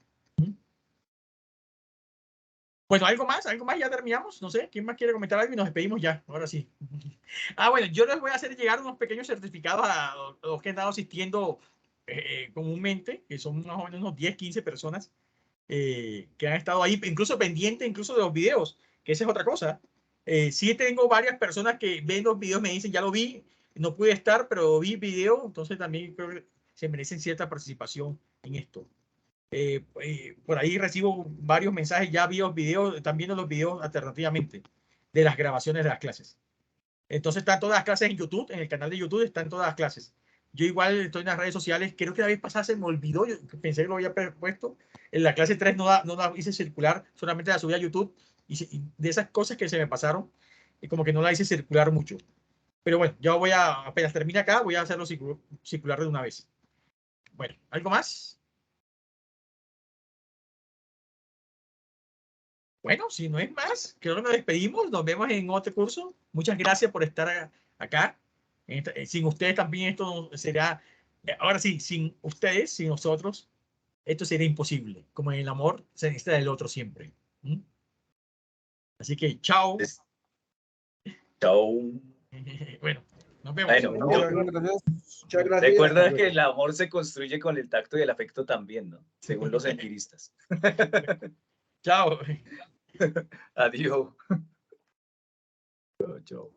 Bueno, ¿algo más? ¿Algo más? Ya terminamos. No sé, ¿quién más quiere comentar algo? Y nos despedimos ya. Ahora sí. Bueno, yo les voy a hacer llegar unos pequeños certificados a los que han estado asistiendo comúnmente, que son más o menos unos 10, 15 personas que han estado ahí, incluso pendientes, incluso de los videos, que esa es otra cosa. Sí tengo varias personas que ven los videos, me dicen, ya lo vi, no pude estar, pero vi video, entonces también creo que se merecen cierta participación en esto. Por ahí recibo varios mensajes, ya vi los videos, están viendo los videos alternativamente de las grabaciones de las clases. Entonces están todas las clases en YouTube, en el canal de YouTube están todas las clases. Yo igual estoy en las redes sociales, creo que la vez pasada se me olvidó, yo pensé que lo había puesto. En la clase 3 no la hice circular, solamente la subí a YouTube. Y de esas cosas que se me pasaron, y como que no la hice circular mucho. Pero bueno, yo voy a, apenas termine acá, voy a hacerlo circular de una vez. Bueno, ¿algo más? Bueno, si no es más, creo que nos despedimos. Nos vemos en otro curso. Muchas gracias por estar acá. Sin ustedes también esto será, ahora sí, sin ustedes, sin nosotros, esto sería imposible. Como en el amor, se necesita del otro siempre. ¿Mm? Así que chao. Chao. Bueno, nos vemos. Bueno, Muchas gracias. recuerda que el amor se construye con el tacto y el afecto también, ¿no? Según los empiristas. Chao. Adiós. Chao.